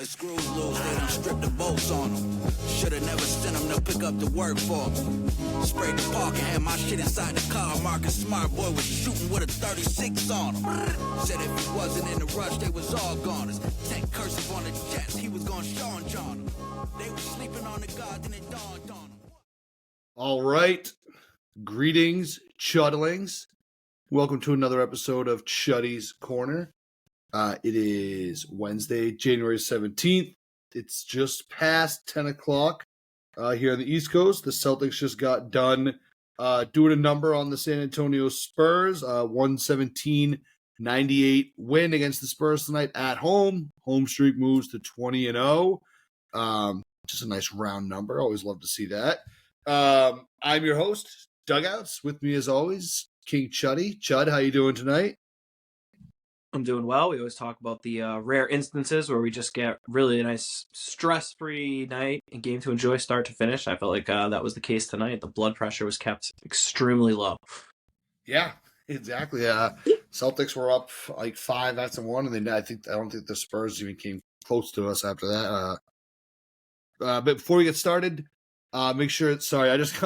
his screws loose, they done stripped the bolts on him. Shoulda never sent him to pick up the work for me. Sprayed the park and had my shit inside the car. Marcus Smart boy was shooting with a 36 on him. Said if he wasn't in the rush, they was all goners. Tank cursive on the chest, he was gonna Sean John him. They was sleeping on the guard, then it dawned on him. All right. Greetings, Chudlings. Welcome to another episode of Chuddy's Corner. It is Wednesday, January 17th. It's just past 10 o'clock here on the East Coast. The Celtics just got done doing a number on the San Antonio Spurs. 117-98 win against the Spurs tonight at home. Home streak moves to 20-0. Just a nice round number. Always love to see that. I'm your host, Dugouts. With me as always, King Chuddy. Chud, how you doing tonight? I'm doing well. We always talk about the rare instances where we just get really a nice stress-free night and game to enjoy start to finish. I felt like that was the case tonight. The blood pressure was kept extremely low. Yeah, exactly. Celtics were up like 5-1, and then I don't think the Spurs even came close to us after that. But before we get started, make sure. Sorry, I'll just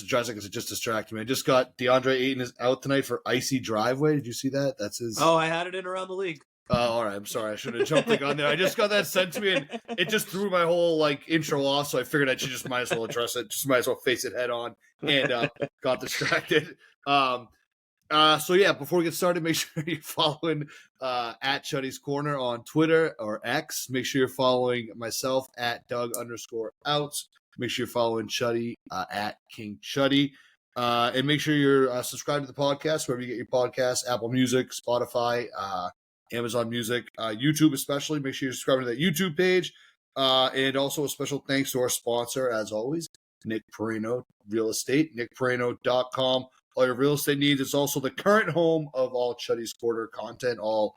address it because it just distracted me. I just got DeAndre Ayton is out tonight for icy driveway. Did you see that? That's his. Oh, I had it in around the league. All right. I'm sorry. I should have jumped on there. I just got that sent to me, and it just threw my whole intro off. So I figured I should just might as well address it. Just might as well face it head on, and got distracted. So yeah, before we get started, make sure you're following at Chuddy's Corner on Twitter or X. Make sure you're following myself at Doug_outs. Make sure you're following Chuddy at King Chuddy. And make sure you're subscribed to the podcast, wherever you get your podcasts, Apple Music, Spotify, Amazon Music, YouTube especially. Make sure you're subscribing to that YouTube page. And also a special thanks to our sponsor, as always, Nick Perino Real Estate, nickperino.com. All your real estate needs. It's also the current home of all Chuddy's Quarter content, all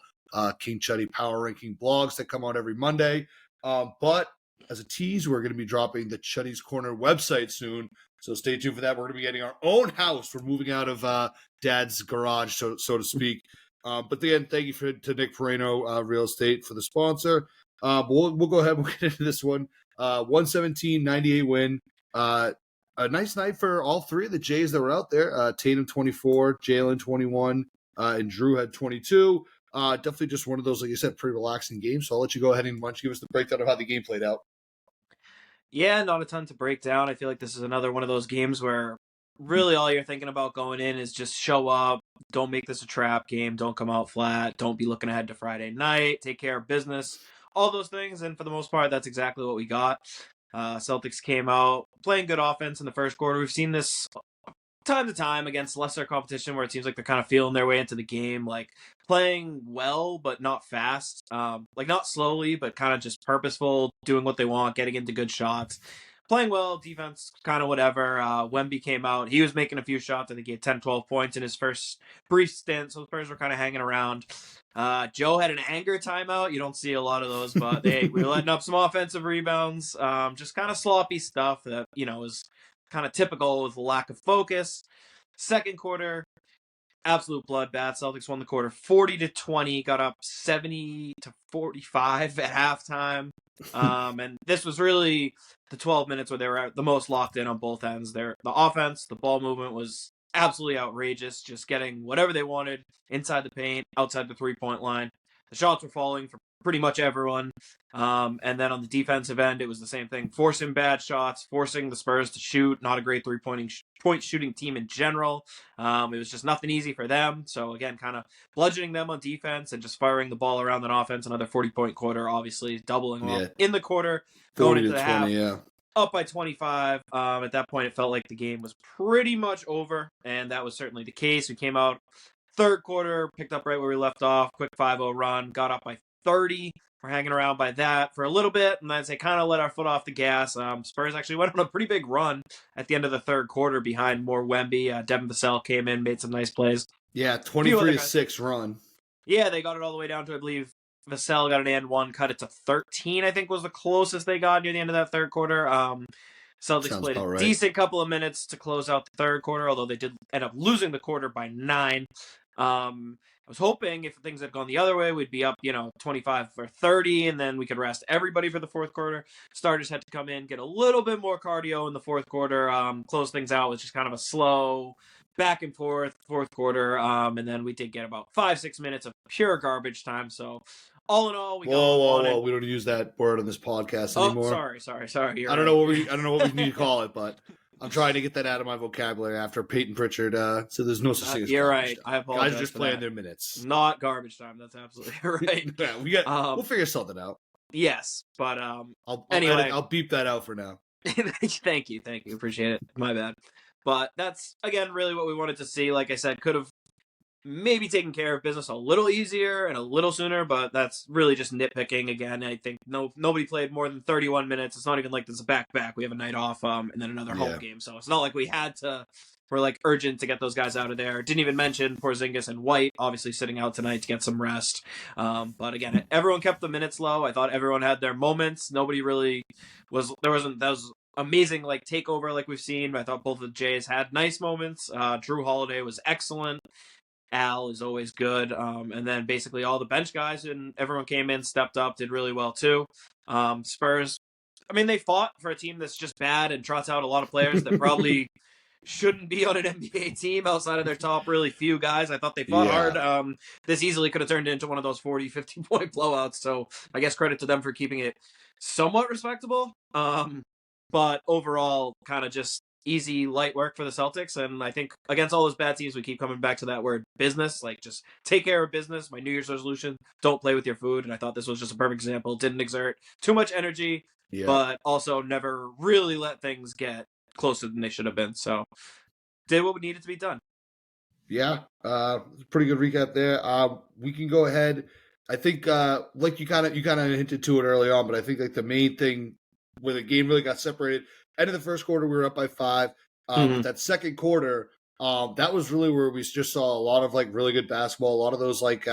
King Chuddy Power Ranking blogs that come out every Monday. But as a tease, we're going to be dropping the Chuddy's Corner website soon, so stay tuned for that. We're going to be getting our own house. We're moving out of Dad's garage, so to speak. But again, thank you to Nick Perino Real Estate for the sponsor. But we'll go ahead and we'll get into this one. 117-98 win. A nice night for all three of the Jays that were out there. Tatum 24, Jaylen 21, and Jrue had 22. Definitely just one of those, like you said, pretty relaxing games. So I'll let you go ahead and give us the breakdown of how the game played out. Yeah, not a ton to break down. I feel like this is another one of those games where really all you're thinking about going in is just show up. Don't make this a trap game. Don't come out flat. Don't be looking ahead to Friday night. Take care of business. All those things. And for the most part, that's exactly what we got. Celtics came out playing good offense in the first quarter. We've seen this time to time against lesser competition where it seems like they're kind of feeling their way into the game, like playing well but not fast, not slowly but kind of just purposeful, doing what they want, getting into good shots, playing well, defense kind of whatever. Wemby came out, he was making a few shots. I think he had 10-12 points in his first brief stint, so the Spurs were kind of hanging around. Joe had an anger timeout. You don't see a lot of those, but we were letting up some offensive rebounds, just kind of sloppy stuff that is kind of typical with lack of focus. Second quarter, absolute bloodbath. Celtics won the quarter 40-20, got up 70-45 at halftime. And this was really the 12 minutes where they were the most locked in on both ends. The offense, the ball movement was absolutely outrageous, just getting whatever they wanted inside the paint, outside the three-point line. The shots were falling for pretty much everyone. And then on the defensive end, it was the same thing. Forcing bad shots, forcing the Spurs to shoot. Not a great point shooting team in general. It was just nothing easy for them. So again, kind of bludgeoning them on defense and just firing the ball around on offense. Another 40-point quarter, obviously doubling up in the quarter. Going into the 20, half, up by 25. At that point, it felt like the game was pretty much over. And that was certainly the case. We came out third quarter, picked up right where we left off. Quick 5-0 run, got up by 30. We're hanging around by that for a little bit, and then they kind of let our foot off the gas. Spurs actually went on a pretty big run at the end of the third quarter behind more Wemby. Devin Vassell came in, made some nice plays. Yeah, 23-6 run. Yeah, they got it all the way down to, I believe, Vassell got an and one, cut it to 13, I think was the closest they got near the end of that third quarter. Celtics played a decent couple of minutes to close out the third quarter, although they did end up losing the quarter by 9. I was hoping if things had gone the other way, we'd be up, 25 or 30, and then we could rest everybody for the fourth quarter. Starters had to come in, get a little bit more cardio in the fourth quarter, close things out with just kind of a slow back and forth fourth quarter, and then we did get about 5-6 minutes of pure garbage time. So all in all, we got what we wanted. Whoa! We don't use that word on this podcast Oh, anymore. sorry. I don't know what we need to call it, but I'm trying to get that out of my vocabulary after Peyton Pritchard. So there's no such thing as you're garbage right. time. I apologize. Guys are just for playing that. their minutes. Not garbage time. That's absolutely right. Yeah, we'll figure something out. Yes, but anyway, I'll beep that out for now. Thank you. Appreciate it. My bad. But that's, again, really what we wanted to see. Like I said, could have maybe taken care of business a little easier and a little sooner, but that's really just nitpicking. Again, I think nobody played more than 31 minutes. It's not even like this is a back-to-back. We have a night off and then another home game. So it's not like we're like urgent to get those guys out of there. Didn't even mention Porzingis and White, obviously sitting out tonight to get some rest. But again, everyone kept the minutes low. I thought everyone had their moments. Nobody really that was amazing like takeover like we've seen. But I thought both of the Jays had nice moments. Jrue Holiday was excellent. Al is always good. And then basically all the bench guys and everyone came in, stepped up, did really well too. Spurs, I mean, they fought for a team that's just bad and trots out a lot of players that probably shouldn't be on an NBA team outside of their top really few guys. I thought they fought hard. This easily could have turned into one of those 40, 50-point blowouts. So I guess credit to them for keeping it somewhat respectable. But overall, kind of just easy, light work for the Celtics. And I think against all those bad teams, we keep coming back to that word business. Like, just take care of business. My New Year's resolution, don't play with your food. And I thought this was just a perfect example. Didn't exert too much energy, but also never really let things get closer than they should have been. So did what needed to be done. Yeah, pretty good recap there. We can go ahead. I think like you kind of hinted to it early on, but I think like the main thing where the game really got separated, end of the first quarter we were up by 5. But that second quarter, that was really where we just saw a lot of like really good basketball. A lot of those like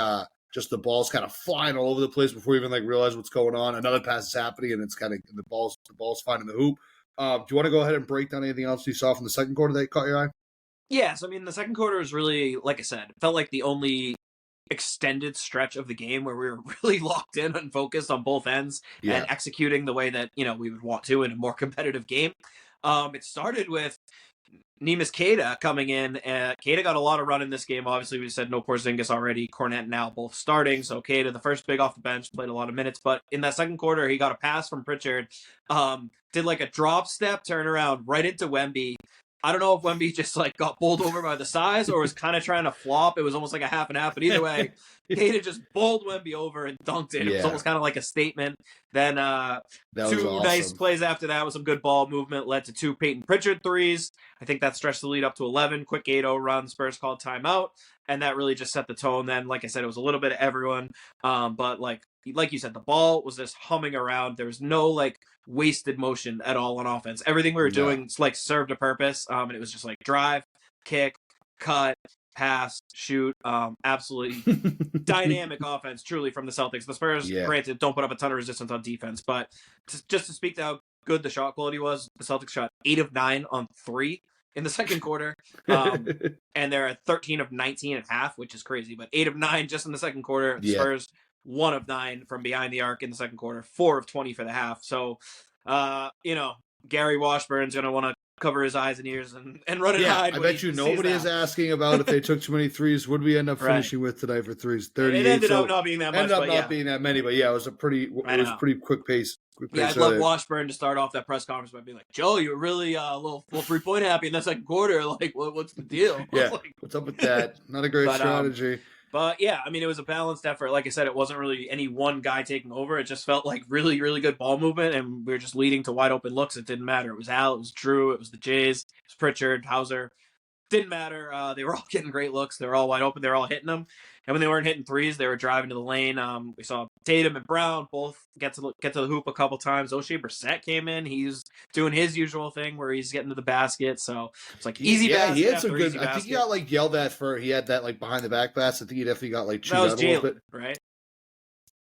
just the balls kind of flying all over the place before we even like realize what's going on. Another pass is happening, and it's kind of the ball's finding the hoop. Do you want to go ahead and break down anything else you saw from the second quarter that caught your eye? Yes, I mean, the second quarter was really, like I said, felt like the only extended stretch of the game where we were really locked in and focused on both ends and executing the way that, we would want to in a more competitive game. It started with Neemias Queta coming in. Queta got a lot of run in this game. Obviously, we said no Porzingis already. Kornet now both starting. So Queta, the first big off the bench, played a lot of minutes. But in that second quarter, he got a pass from Pritchard. Did like a drop step turnaround right into Wemby. I don't know if Wemby just like got bowled over by the size or was kind of trying to flop. It was almost like a half and half. But either way, Queta just bowled Wemby over and dunked it. It was almost kind of like a statement. Then two nice plays after that with some good ball movement led to 2 Peyton Pritchard threes. I think that stretched the lead up to 11. Quick 8-0 run. Spurs called timeout. And that really just set the tone. Then, like I said, it was a little bit of everyone. But like you said, the ball was just humming around. There was no like wasted motion at all on offense. Everything we were doing like served a purpose. And it was just like drive, kick, cut, pass, shoot. Absolutely dynamic offense, truly, from the Celtics. The Spurs, granted, don't put up a ton of resistance on defense, but just to speak to how good the shot quality was, the Celtics shot 8 of 9 on 3 in the second quarter. And they're at 13 of 19 at half, which is crazy, but 8 of 9 just in the second quarter. The Spurs 1 of 9 from behind the arc in the second quarter, 4 of 20 for the half. So, Gary Washburn's going to want to cover his eyes and ears and run and hide. I bet you nobody is asking about if they took too many threes. What did we end up finishing with tonight for threes? 38. It ended up not being that much. Being that many, but it was pretty quick pace. I'd love Washburn to start off that press conference by being like, Joe, you were really a little 3-point happy in that second quarter. Like, what's the deal? Yeah, like, what's up with that? Not a great strategy. But yeah, I mean, it was a balanced effort. Like I said, it wasn't really any one guy taking over. It just felt like really, really good ball movement, and we were just leading to wide open looks. It didn't matter. It was Al, it was Jrue, it was the Jays, it was Pritchard, Hauser. Didn't matter. They were all getting great looks. They were all wide open. They were all hitting them. And when they weren't hitting threes, they were driving to the lane. We saw Tatum and Brown both get to the hoop a couple times. O'Shea Brissett came in. He's doing his usual thing where he's getting to the basket. So it's like easy basket. He had some good. I think he got like yelled at for. He had that like behind the back pass. I think he definitely got like chewed out a little bit. Right?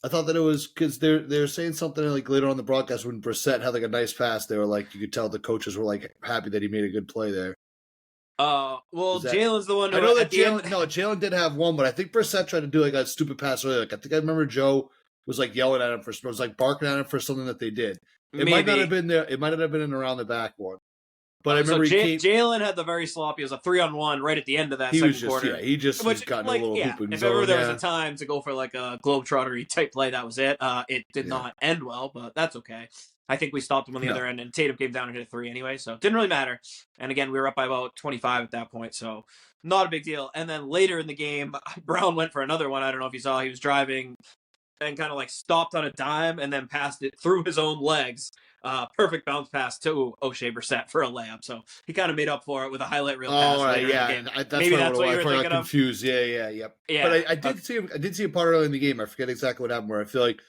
I thought that it was because they're saying something like later on the broadcast when Brissett had like a nice pass. They were like, you could tell the coaches were like happy that he made a good play there. Well, Jalen's the one. I know that Jaylen did have one, but I think Brissett tried to do like a stupid pass earlier. Like I think I remember Joe was like yelling at him was like barking at him for something that they did. It might not have been there. It might not have been an around the back one. But I remember Jaylen had the very sloppy. It was a 3-on-1 right at the end of that second quarter. Yeah, he just was gotten a little hoop. If ever there was a time to go for like a globetrotter type play, that was it. It did not end well, but that's okay. I think we stopped him on the other end, and Tatum came down and hit a 3 anyway, so it didn't really matter. And again, we were up by about 25 at that point, so not a big deal. And then later in the game, Brown went for another one. I don't know if you saw. He was driving and kind of like stopped on a dime and then passed it through his own legs. Perfect bounce pass to O'Shea Brissett for a layup. So he kind of made up for it with a highlight reel pass. Right, yeah. Maybe that's what you were thinking of. Confused. Yeah. But I did see a part early in the game. I forget exactly what happened where I feel like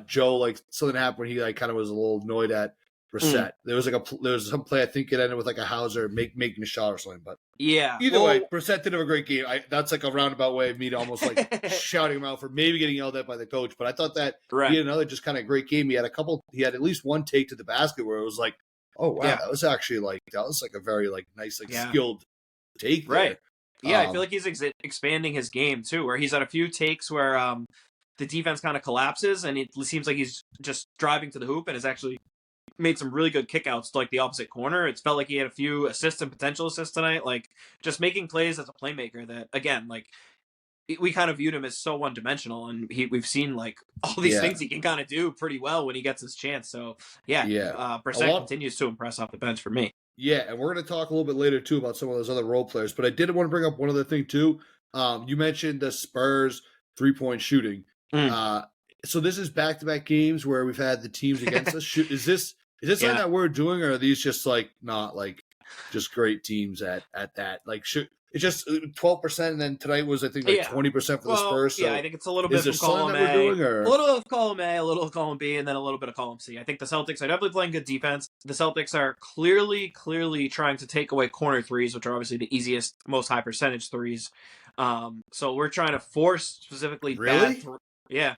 Joe, like something happened when he like kind of was a little annoyed at Brissett. There was some play, I think it ended with like a Hauser making a shot or something. But either way, Brissett did have a great game. That's like a roundabout way of me to almost like shouting him out for maybe getting yelled at by the coach. But I thought that he had another just kind of great game. He had at least one take to the basket where it was like, oh wow, that was actually like a very like nice skilled take there. Right. Yeah, I feel like he's expanding his game too, where he's had a few takes where the defense kind of collapses and it seems like he's just driving to the hoop and has actually made some really good kickouts to like the opposite corner. It's felt like he had a few assists and potential assists tonight, like just making plays as a playmaker that, again, like we kind of viewed him as so one-dimensional, and we've seen like all these things he can kind of do pretty well when he gets his chance. So Brissett continues to impress off the bench for me. Yeah, and we're going to talk a little bit later too about some of those other role players, but I did want to bring up one other thing too. You mentioned the Spurs 3-point shooting. So this is back-to-back games where we've had the teams against us. Is this something that we're doing, or are these just like not like just great teams at that? Like, it's just 12%, and then tonight was I think like 20% for the Spurs. So I think it's a little bit from column A, a little of column A, a little of column B, and then a little bit of column C. I think the Celtics are definitely playing good defense. The Celtics are clearly trying to take away corner threes, which are obviously the easiest, most high percentage threes. So we're trying to force specifically bad. Yeah.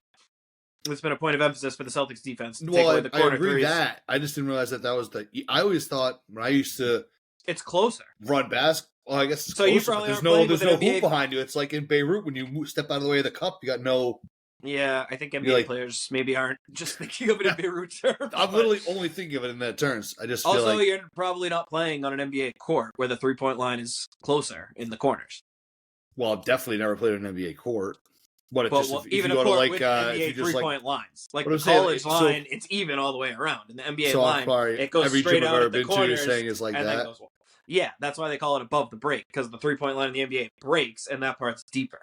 It's been a point of emphasis for the Celtics defense. To take away the corner I agree threes. that. I just didn't realize that was I always thought when I used to. It's closer. Run basketball. Well, I guess it's so closer, you probably there's no hoop behind you. It's like in Beirut when you step out of the way of the cup, you got no. Yeah, I think NBA players maybe aren't just thinking of it in Beirut terms. I'm literally only thinking of it in that terms. I just feel also you're probably not playing on an NBA court where the 3-point line is closer in the corners. Well, I've definitely never played on an NBA court. But even a court with NBA 3-point lines, like the college line, it's even all the way around. In the NBA line, it goes straight out at the corners. Saying is like that. Yeah, that's why they call it above the break, because the 3-point line in the NBA breaks, and that part's deeper.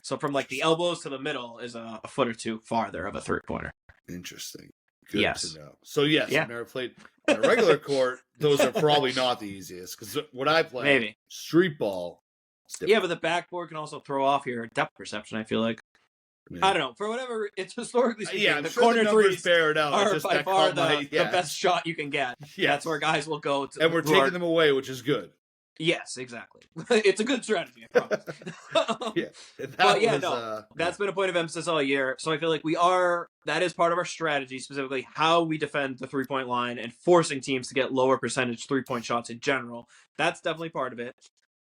So from like the elbows to the middle is a foot or two farther of a 3-pointer. Interesting. Good to know. So I've never played on a regular court. Those are probably not the easiest, because when I play street ball. Yeah, but the backboard can also throw off your depth perception, I feel like. Yeah. I don't know. For whatever, it's historically speaking, the corner threes are by far the best shot you can get. Yeah. That's where guys will go. And we're taking them away, which is good. Yes, exactly. It's a good strategy, I promise. That's been a point of emphasis all year. So I feel like that is part of our strategy, specifically how we defend the 3-point line and forcing teams to get lower percentage 3-point shots in general. That's definitely part of it.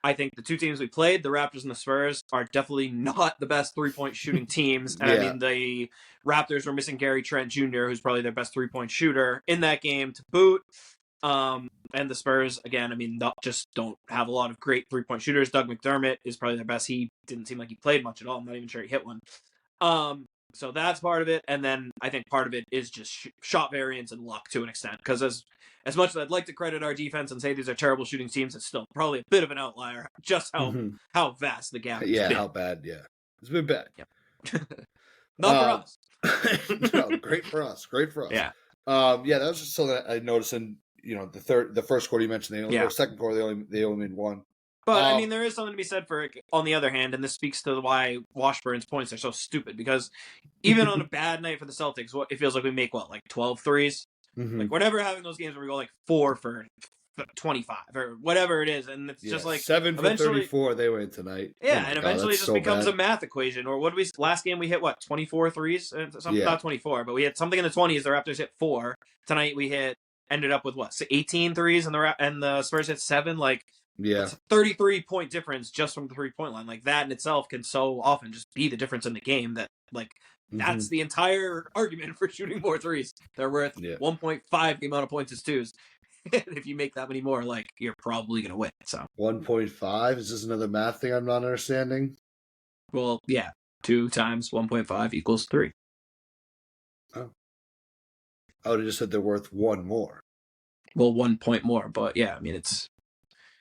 I think the two teams we played, the Raptors and the Spurs, are definitely not the best 3-point shooting teams. And I mean, the Raptors were missing Gary Trent Jr., who's probably their best 3-point shooter in that game to boot. And the Spurs, again, I mean, just don't have a lot of great 3-point shooters. Doug McDermott is probably their best. He didn't seem like he played much at all. I'm not even sure he hit one. So that's part of it. And then I think part of it is just shot variance and luck to an extent. Because as much as I'd like to credit our defense and say these are terrible shooting teams, it's still probably a bit of an outlier, just how vast the gap is. Yeah, how bad, It's been bad. Yeah. Not for us. No, great for us. Yeah. That was just something that I noticed in, the first quarter you mentioned, the second quarter they only made one. But, I mean, there is something to be said for it, on the other hand, and this speaks to why Washburn's points are so stupid, because even on a bad night for the Celtics, it feels like we make, 12 threes? Mm-hmm. Like, we're never having those games where we go, 4 for 25, or whatever it is, and it's just 7 for 34 they went tonight. Yeah, and eventually it just becomes a math equation, or last game we hit, 24 threes? Not 24, but we had something in the 20s, the Raptors hit 4. Tonight we ended up with 18 threes, and the Spurs hit 7, Yeah. It's a 33-point difference just from the 3-point line. Like, that in itself can so often just be the difference in the game that, like, that's the entire argument for shooting more threes. They're worth 1.5 the amount of points as twos. If you make that many more, like, you're probably going to win. So 1.5? Is this another math thing I'm not understanding? Well, yeah. 2 times 1.5 equals 3. Oh. I would have just said they're worth 1 more. Well, 1 point more, but yeah, I mean, it's...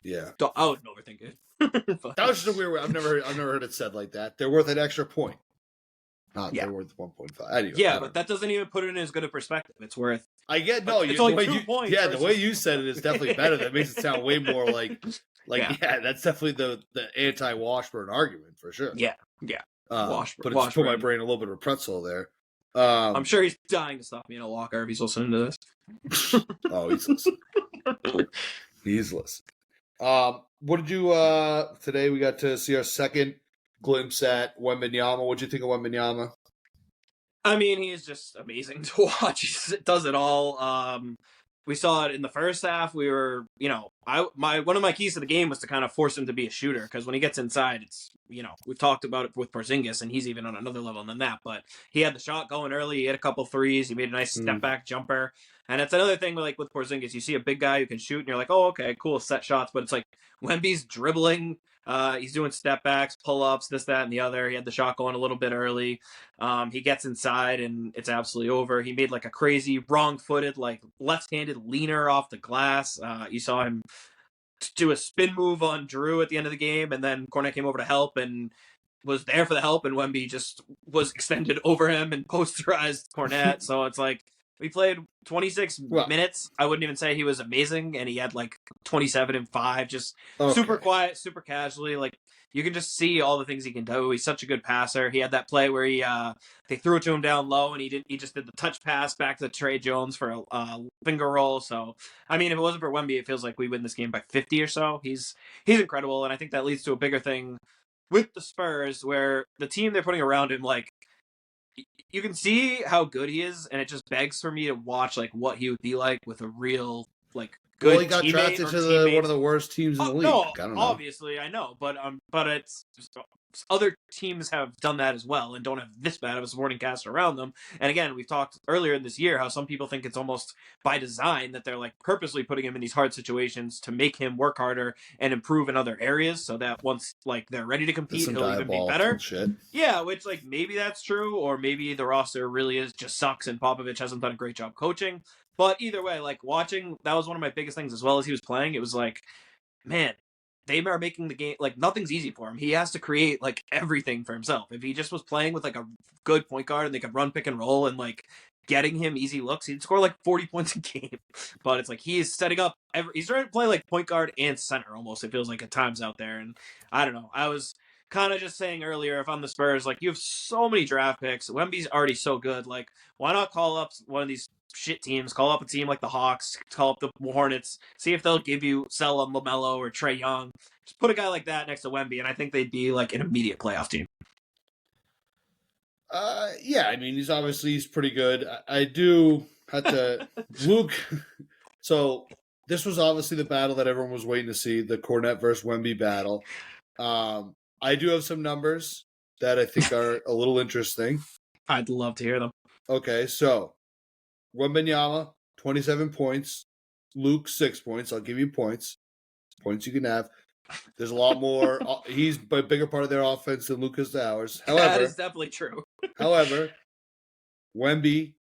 Yeah. I wouldn't overthink it. That was just a weird way. I've never heard it said like that. They're worth an extra point. They're worth 1.5. Anyway, yeah, but that doesn't even put it in as good a perspective. It's worth... I get, no, it's only 2 points. Yeah, the way you said it is definitely better. That makes it sound way more like yeah, that's definitely the anti-Washburn argument for sure. Yeah. But it just put my brain a little bit of a pretzel there. I'm sure he's dying to stop me in a locker if he's listening to this. Oh, he's listening. He's listening. What did you today? We got to see our second glimpse at Wembanyama. What'd you think of Wembanyama? I mean, he's just amazing to watch. He does it all. We saw it in the first half. We were, one of my keys to the game was to kind of force him to be a shooter, because when he gets inside, it's, we've talked about it with Porzingis, and he's even on another level than that. But he had the shot going early. He hit a couple threes. He made a nice step back jumper. And it's another thing with Porzingis. You see a big guy who can shoot, and you're like, oh, okay, cool, set shots. But it's like Wemby's dribbling. He's doing step backs, pull ups, this, that, and the other. He had the shot going a little bit early. He gets inside, and it's absolutely over. He made like a crazy wrong-footed, like left-handed leaner off the glass. You saw him do a spin move on Jrue at the end of the game, and then Cornet came over to help and was there for the help, and Wemby just was extended over him and posterized Cornet. So it's like, we played 26 minutes. I wouldn't even say he was amazing, and he had like 27 and 5, just super quiet, super casually. Like, you can just see all the things he can do. He's such a good passer. He had that play where they threw it to him down low, and he just did the touch pass back to Trey Jones for a finger roll. So, I mean, if it wasn't for Wemby, it feels like we win this game by 50 or so. He's incredible, and I think that leads to a bigger thing with the Spurs, where the team they're putting around him, like, you can see how good he is, and it just begs for me to watch like what he would be like with a real like good. Well, he got drafted to one of the worst teams in the league. No, I don't know. Obviously, I know, but it's just, other teams have done that as well and don't have this bad of a supporting cast around them. And again, we've talked earlier in this year how some people think it's almost by design that they're like purposely putting him in these hard situations to make him work harder and improve in other areas, so that once like they're ready to compete, he'll even be better. Shit. Yeah, which like maybe that's true, or maybe the roster really just sucks and Popovich hasn't done a great job coaching. But either way, like watching, that was one of my biggest things as well as he was playing. It was like, man, they are making the game, like nothing's easy for him. He has to create like everything for himself. If he just was playing with like a good point guard and they could run pick and roll and like getting him easy looks, he'd score like 40 points a game. But it's like he's setting up, he's trying to play like point guard and center almost, it feels like at times out there. And I don't know, I was kind of just saying earlier, if I'm the Spurs, like you have so many draft picks, Wemby's already so good, like why not call up one of these shit teams, call up a team like the Hawks, call up the Hornets, see if they'll sell a LaMelo or Trae Young. Just put a guy like that next to Wemby, and I think they'd be like an immediate playoff team. Yeah, I mean, he's pretty good. I do have to Luke. So this was obviously the battle that everyone was waiting to see, the Cornet versus Wemby battle. I do have some numbers that I think are a little interesting. I'd love to hear them. Okay, so Wembanyama, 27 points. Luke, 6 points. I'll give you points. Points you can have. There's a lot more. He's a bigger part of their offense than Luke is to ours. However, that is definitely true. However, Wemby,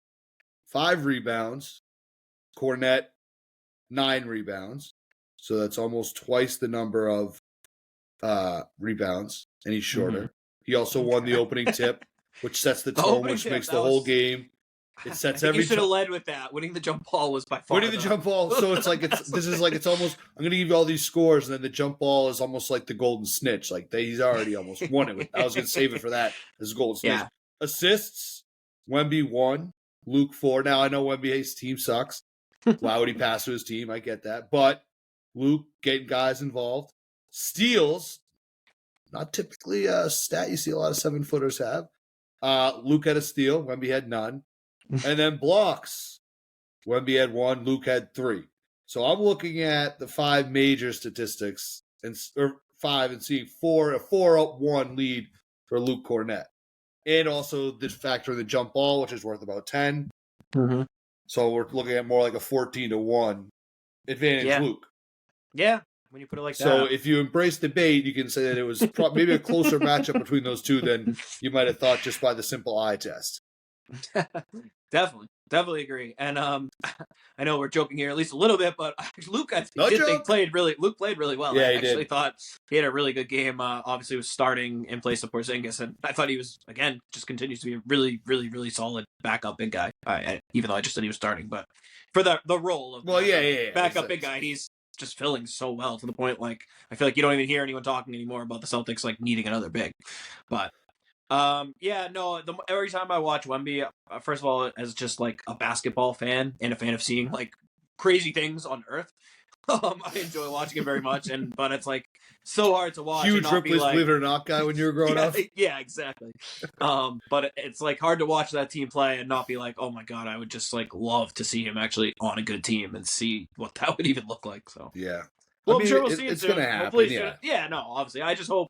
5 rebounds. Cornet, 9 rebounds. So that's almost twice the number of rebounds, and he's shorter. Mm-hmm. He also won the opening tip, which sets the tone, which makes the whole game. It sets every. You should have led with that. Winning the jump ball was by far. Winning the jump ball, so it's like it's almost. I'm going to give you all these scores, and then the jump ball is almost like the golden snitch. Like he's already almost won it. I was going to save it for that as golden snitch. Yeah. Assists, Wemby 1, Luke 4. Now I know Wemby's team sucks. Why would he pass to his team? I get that, but Luke getting guys involved. Steals, not typically a stat you see a lot of 7-footers have. Luke had a steal. Wemby had none. And then blocks. Wemby had 1. Luke had 3. So I'm looking at the 5 major statistics or 5 and seeing a 4-up-1 lead for Luke Cornett. And also this factor in the jump ball, which is worth about 10. Mm-hmm. So we're looking at more like a 14-1 advantage Luke. Yeah, when you put it like that. So if you embrace debate, you can say that it was maybe a closer matchup between those two than you might have thought just by the simple eye test. Definitely agree. And I know we're joking here at least a little bit, but Luke, Luke played really well. Yeah, I actually thought he had a really good game. Obviously, was starting in place of Porzingis, and I thought he was, again, just continues to be a really, really, really solid backup big guy. Even though I just said he was starting, but for the role of backup big guy, he's just filling so well to the point, like, I feel like you don't even hear anyone talking anymore about the Celtics like needing another big. But every time I watch Wemby, first of all, as just like a basketball fan and a fan of seeing like crazy things on earth, I enjoy watching him very much. But it's like so hard to watch. Huge Ripley's Believe It or Not guy when you were growing up. Yeah, exactly. But it's like hard to watch that team play and not be like, oh my god, I would just like love to see him actually on a good team and see what that would even look like. So yeah, well, I'm sure we'll see it soon. It's gonna happen. Obviously, I just hope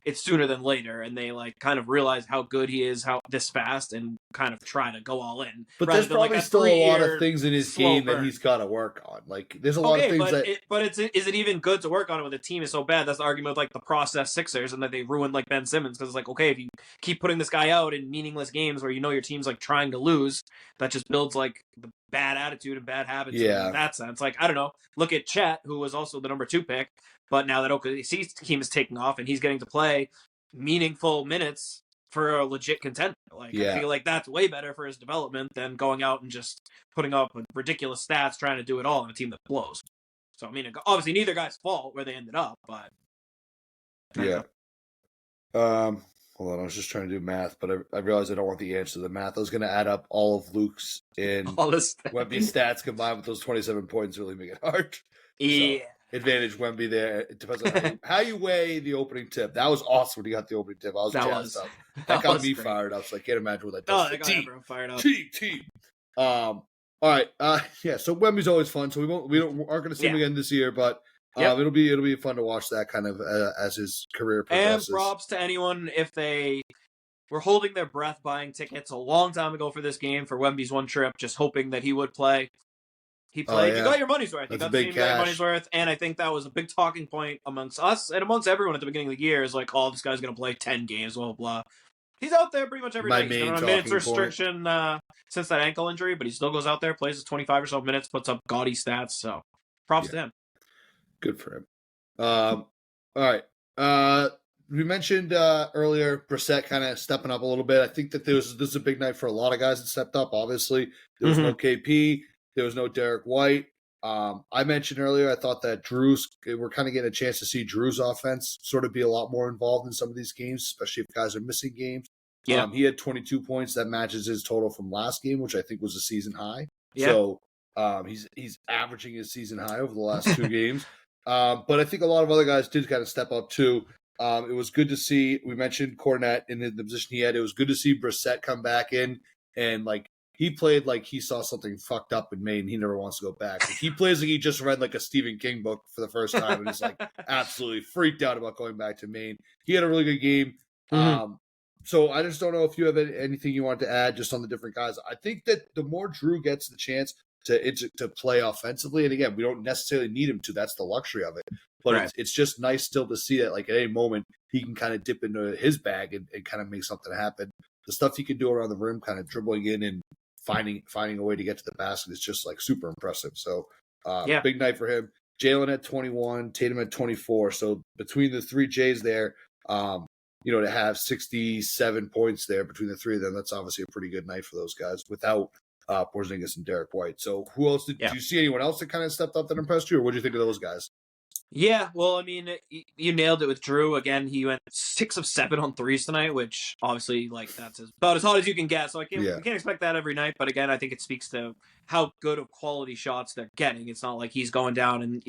it's sooner than later, and they like kind of realize how good he is, how this fast, and kind of try to go all in. But there's probably still a lot of things in his game that he's got to work on. Like there's a lot of things is it even good to work on it when the team is so bad? That's the argument with like the process Sixers and that they ruined like Ben Simmons because it's like, okay, if you keep putting this guy out in meaningless games where you know your team's like trying to lose, that just builds like the bad attitude and bad habits. Yeah. In that sense, like I don't know. Look at Chet, who was also the number 2 pick. But now that OKC's team is taking off and he's getting to play meaningful minutes for a legit contender, I feel like that's way better for his development than going out and just putting up ridiculous stats trying to do it all on a team that blows. So, I mean, obviously neither guy's fault where they ended up, but... Yeah. Hold on, I was just trying to do math, but I realized I don't want the answer to the math. I was going to add up all of Luke's and Wemby's stats combined with those 27 points, really make it hard. Yeah. So, advantage Wemby there. It depends on how you weigh the opening tip. That was awesome when he got the opening tip. I was jazzed up. That got me fired up. So I can't imagine what that does. That got everyone fired up. Team. All right. So Wemby's always fun. So aren't going to see him again this year, but it'll be fun to watch that kind of as his career progresses. And props to anyone if they were holding their breath buying tickets a long time ago for this game for Wemby's one trip, just hoping that he would play. He played. You got your money's worth. You got the same money's worth. And I think that was a big talking point amongst us and amongst everyone at the beginning of the year is like, oh, this guy's going to play 10 games, blah, blah, blah. He's out there pretty much every day. He's been on a minutes restriction since that ankle injury, but he still goes out there, plays his 25 or so minutes, puts up gaudy stats. So props to him. Good for him. All right. We mentioned earlier Brissett kind of stepping up a little bit. I think that this is a big night for a lot of guys that stepped up. Obviously, there was no KP. There was no Derek White. I mentioned earlier, I thought that we're kind of getting a chance to see Jrue's offense sort of be a lot more involved in some of these games, especially if guys are missing games. Yeah. He had 22 points. That matches his total from last game, which I think was a season high. Yeah. So he's averaging his season high over the last 2 games. But I think a lot of other guys did kind of step up too. It was good to see, we mentioned Cornette in the position he had. It was good to see Brissett come back in and he played like he saw something fucked up in Maine. He never wants to go back. He plays like he just read like a Stephen King book for the first time and is like absolutely freaked out about going back to Maine. He had a really good game. So I just don't know if you have anything you want to add just on the different guys. I think that the more Jrue gets the chance to play offensively, and again, we don't necessarily need him to. That's the luxury of it. But it's just nice still to see that like at any moment he can kind of dip into his bag and kind of make something happen. The stuff he can do around the rim, kind of dribbling in and finding a way to get to the basket is just like super impressive. So big night for him. Jaylen at 21, Tatum at 24. So between the 3 J's there, to have 67 points there between the 3 of them, that's obviously a pretty good night for those guys without Porzingis and Derek White. So who else did you see anyone else that kind of stepped up that impressed you, or what do you think of those guys? Yeah, well, I mean, you nailed it with Jrue. Again, he went 6 of 7 on threes tonight, which obviously, that's about as hot as you can get. So we can't expect that every night. But again, I think it speaks to how good of quality shots they're getting. It's not like he's going down and,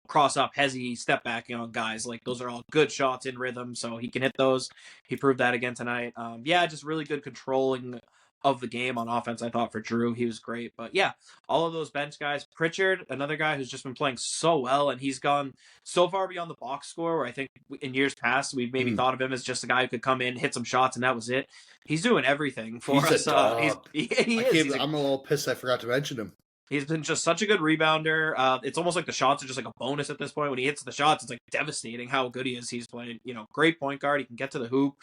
cross up, hezzy, step back on guys. Like, those are all good shots in rhythm, so he can hit those. He proved that again tonight. Just really good controlling of the game on offense, I thought, for Jrue. He was great. But yeah, all of those bench guys. Pritchard, another guy who's just been playing so well, and he's gone so far beyond the box score where I think in years past we maybe thought of him as just a guy who could come in, hit some shots, and that was it. He's doing everything for he's us. A dog. He is. I'm a little pissed I forgot to mention him. He's been just such a good rebounder. It's almost like the shots are just like a bonus at this point. When he hits the shots, it's like devastating how good he is. He's playing, great point guard. He can get to the hoop.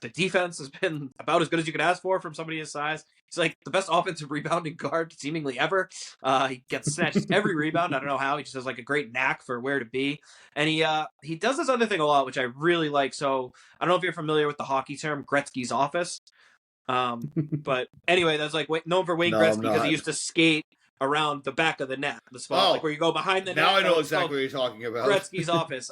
The defense has been about as good as you could ask for from somebody his size. He's like the best offensive rebounding guard seemingly ever. He gets snatched every rebound. I don't know how. He just has like a great knack for where to be. And he does this other thing a lot, which I really like. So I don't know if you're familiar with the hockey term Gretzky's office. But anyway, that's like known for Wayne Gretzky because he used to skate around the back of the net, the spot like where you go behind the net. Now I know exactly what you're talking about. Gretzky's office.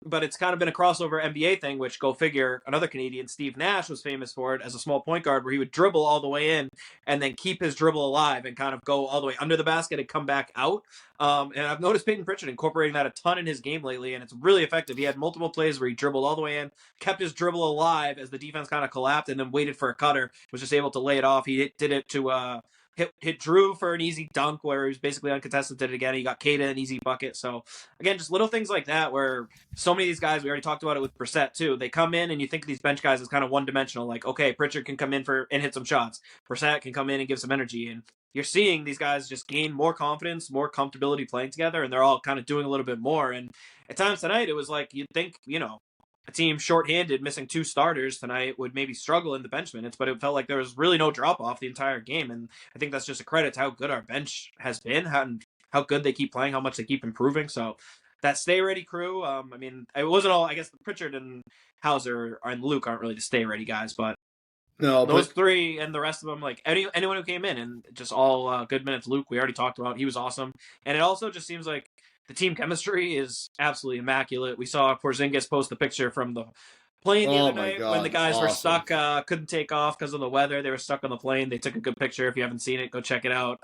But it's kind of been a crossover NBA thing, which go figure, another Canadian, Steve Nash, was famous for it as a small point guard, where he would dribble all the way in and then keep his dribble alive and kind of go all the way under the basket and come back out. And I've noticed Peyton Pritchard incorporating that a ton in his game lately, and it's really effective. He had multiple plays where he dribbled all the way in, kept his dribble alive as the defense kind of collapsed, and then waited for a cutter, was just able to lay it off. He did it to hit Jrue for an easy dunk where he was basically uncontested, did it again. He got Kata an easy bucket. So again, just little things like that where so many of these guys, we already talked about it with Brissett too, they come in and you think of these bench guys as kind of one-dimensional, like, okay, Pritchard can come in and hit some shots. Brissett can come in and give some energy. And you're seeing these guys just gain more confidence, more comfortability playing together, and they're all kind of doing a little bit more. And at times tonight, it was like you'd think, a team shorthanded, missing 2 starters tonight would maybe struggle in the bench minutes, but it felt like there was really no drop-off the entire game, and I think that's just a credit to how good our bench has been, how good they keep playing, how much they keep improving. So that stay-ready crew, it wasn't all, I guess Pritchard and Hauser and Luke aren't really the stay-ready guys, but those 3 and the rest of them, like anyone who came in, and just all good minutes. Luke, we already talked about, he was awesome, and it also just seems like the team chemistry is absolutely immaculate. We saw Porzingis post the picture from the plane the other night when the guys were stuck, couldn't take off because of the weather. They were stuck on the plane. They took a good picture. If you haven't seen it, go check it out.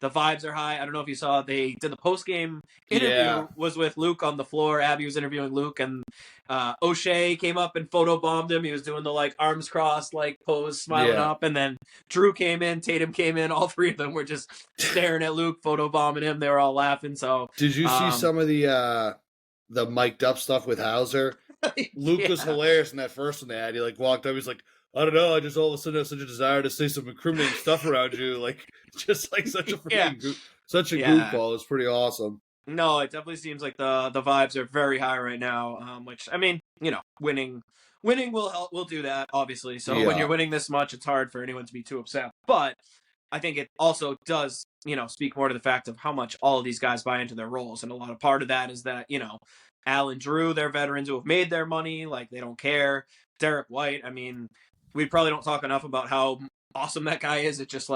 The vibes are high. I don't know if you saw, they did the post-game interview was with Luke on the floor. Abby was interviewing Luke, and O'Shea came up and photobombed him. He was doing the arms crossed pose, smiling up, and then Jrue came in, Tatum came in. All 3 of them were just staring at Luke, photobombing him. They were all laughing. So did you see some of the mic'd up stuff with Hauser? Luke was hilarious in that first one they had. He walked up, he's like, I don't know, I just all of a sudden have such a desire to say some incriminating stuff around you, such a freaking such a goofball. It's pretty awesome. No, it definitely seems like the vibes are very high right now. Which winning will do that, obviously. So when you're winning this much, it's hard for anyone to be too upset. But I think it also does, speak more to the fact of how much all of these guys buy into their roles, and a lot of part of that is that Al and Jrue, they're veterans who have made their money. They don't care. Derek White, we probably don't talk enough about how awesome that guy is. It's just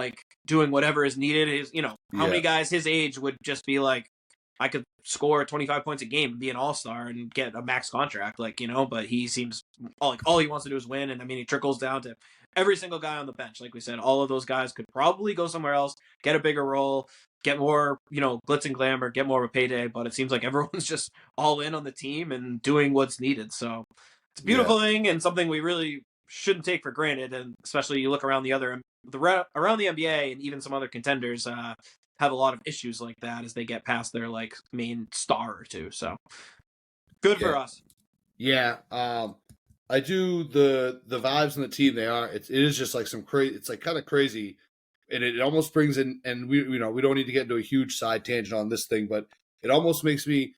doing whatever is needed. How many guys his age would just be I could score 25 points a game and be an all-star and get a max contract, but he seems all he wants to do is win. And he trickles down to every single guy on the bench. Like we said, all of those guys could probably go somewhere else, get a bigger role, get more, glitz and glamour, get more of a payday, but it seems like everyone's just all in on the team and doing what's needed. So it's a beautiful thing, and something we really shouldn't take for granted. And especially you look around around the NBA and even some other contenders have a lot of issues like that as they get past their main star or two. So good for us. Yeah. I do the vibes in the team. It is just some crazy, it's kind of crazy. And it almost brings in, and we don't need to get into a huge side tangent on this thing, but it almost makes me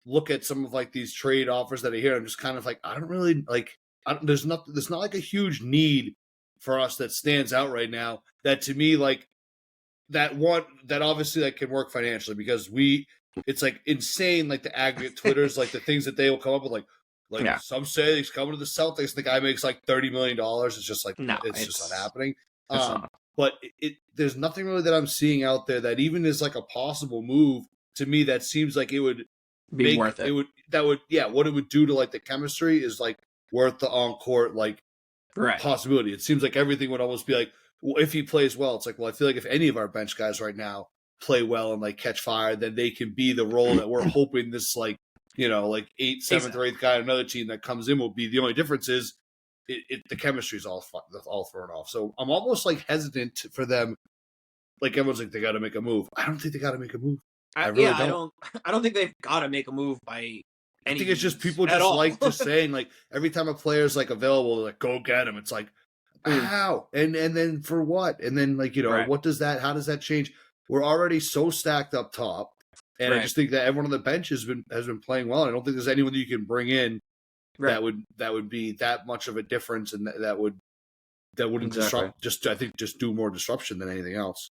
look at some of these trade offers that I hear. I'm just kind of I don't really there's not a huge need for us that stands out right now. That to me, that obviously can work financially, because it's insane. The aggregate Twitters, the things that they will come up with, some say he's coming to the Celtics. The guy makes $30 million. It's just it's just not happening. But there's nothing really that I'm seeing out there that even is a possible move to me that seems it would be worth it. What it would do to the chemistry is worth the on-court possibility. It seems everything would almost be if he plays well, it's I feel if any of our bench guys right now play well and catch fire, then they can be the role that we're hoping this 8th, 7th, or 8th guy on another team that comes in will be. The only difference is the chemistry's all thrown off. So I'm almost like hesitant for them. Like everyone's like they got to make a move. I don't think they got to make a move. I really don't. I don't think they've got to make a move by. I think it's just people just like just saying like every time a player's like available, they're like go get him. It's like how and then for what? And then like what does that? How does that change? We're already so stacked up top, and I just think that everyone on the bench has been playing well. I don't think there's anyone that you can bring in that would be that much of a difference, and that wouldn't disrupt. I think just do more disruption than anything else.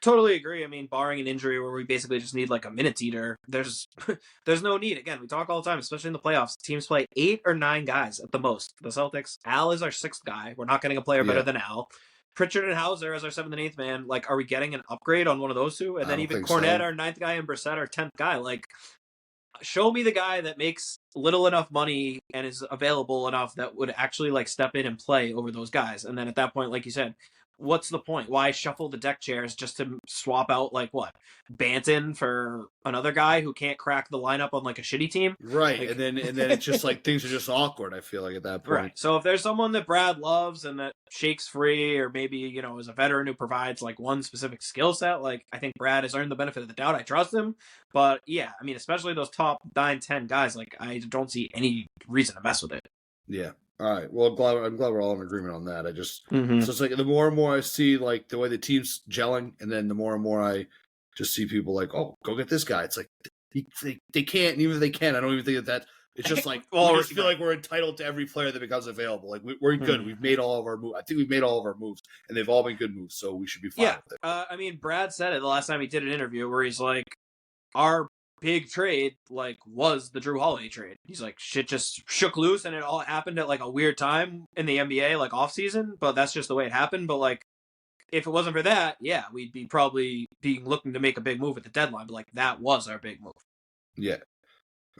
Totally agree. I mean, barring an injury where we basically just need like a minute eater, there's no need. Again, we talk all the time, especially in the playoffs. Teams play 8 or 9 guys at the most. The Celtics, Al is our 6th guy. We're not getting a player better than Al. Pritchard and Hauser as our 7th and 8th man. Like, are we getting an upgrade on one of those two? And then even Cornette, our 9th guy, and Brissett, our 10th guy. Like, show me the guy that makes little enough money and is available enough that would actually like step in and play over those guys. And then at that point, like you said, what's the point? Why shuffle the deck chairs just to swap out like what Banton for another guy who can't crack the lineup on like a shitty team? Right. Like... And then it's just like things are just awkward, I feel like at that point. Right. So if there's someone that Brad loves and that shakes free, or maybe, is a veteran who provides like one specific skill set, like I think Brad has earned the benefit of the doubt. I trust him. But yeah, I mean, especially those top 9, 10 guys, like I don't see any reason to mess with it. Yeah. All right. Well, I'm glad we're all in agreement on that. I just so it's like the more and more I see like the way the team's gelling, and then the more and more I just see people like, oh, go get this guy. It's like they can't, and even if they can, I don't even think that. It's just like we just feel like we're entitled to every player that becomes available. Like we're good. We've made all of our moves. I think we've made all of our moves, and they've all been good moves. So we should be fine with it. I mean, Brad said it the last time he did an interview where he's like, our big trade like was the Jrue Holiday trade. He's like, shit just shook loose and it all happened at like a weird time in the NBA, like off season, but that's just the way it happened. But like, if it wasn't for that, yeah, we'd be probably looking to make a big move at the deadline, but like that was our big move. Yeah.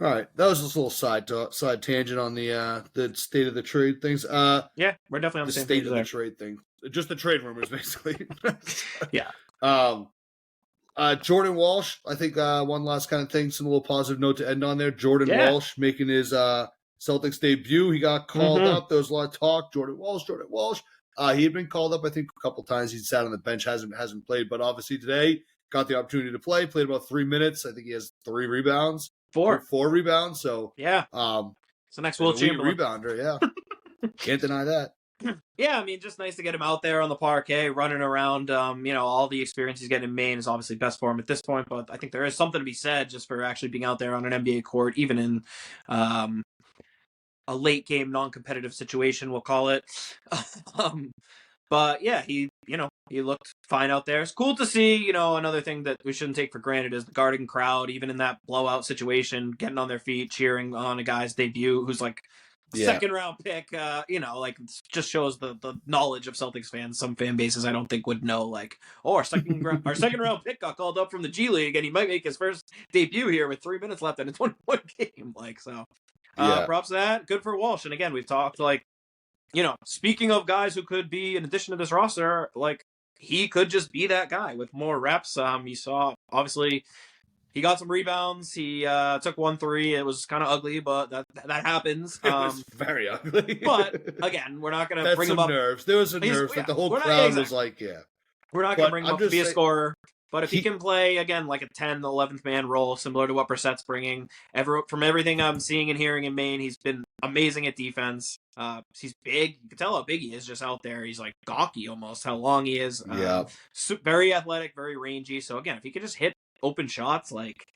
All right. That was just a little side tangent on the state of the trade things. Yeah, we're definitely on the same state of the trade thing. Just the trade rumors basically. Yeah. Jordan Walsh, I think one last kind of thing, some little positive note to end on there. Jordan Walsh making his Celtics debut. He got called up. There was a lot of talk. Jordan Walsh. He had been called up, I think, a couple times. He sat on the bench, hasn't played, but obviously today got the opportunity to play. Played about 3 minutes. I think he has 3 rebounds. 4 rebounds. So yeah, it's the next Will Chamberlain rebounder. Yeah, can't deny that. Yeah, I mean, just nice to get him out there on the parquet, running around. All the experience he's getting in Maine is obviously best for him at this point, but I think there is something to be said just for actually being out there on an NBA court, even in a late game non-competitive situation, we'll call it. But yeah, he looked fine out there. It's cool to see, another thing that we shouldn't take for granted is the guarding crowd, even in that blowout situation, getting on their feet, cheering on a guy's debut who's like, second round pick, just shows the knowledge of Celtics fans. Some fan bases I don't think would know, like, our second round pick got called up from the G League and he might make his first debut here with 3 minutes left in a 21 game. Like, so props to that. Good for Walsh. And again, we've talked like, speaking of guys who could be in addition to this roster, like he could just be that guy with more reps. You saw obviously he got some rebounds. He took 1 3. It was kind of ugly, but that happens. It was very ugly. But again, we're not going to bring him up. Nerves. There was some nerves. Like the whole crowd was like, yeah. We're not going to bring him up to be a scorer. But if he can play, again, like a 10th, 11th man role, similar to what Brissett's bringing, from everything I'm seeing and hearing in Maine, he's been amazing at defense. He's big. You can tell how big he is just out there. He's like gawky almost, how long he is. Very athletic, very rangy. So again, if he could just hit open shots, like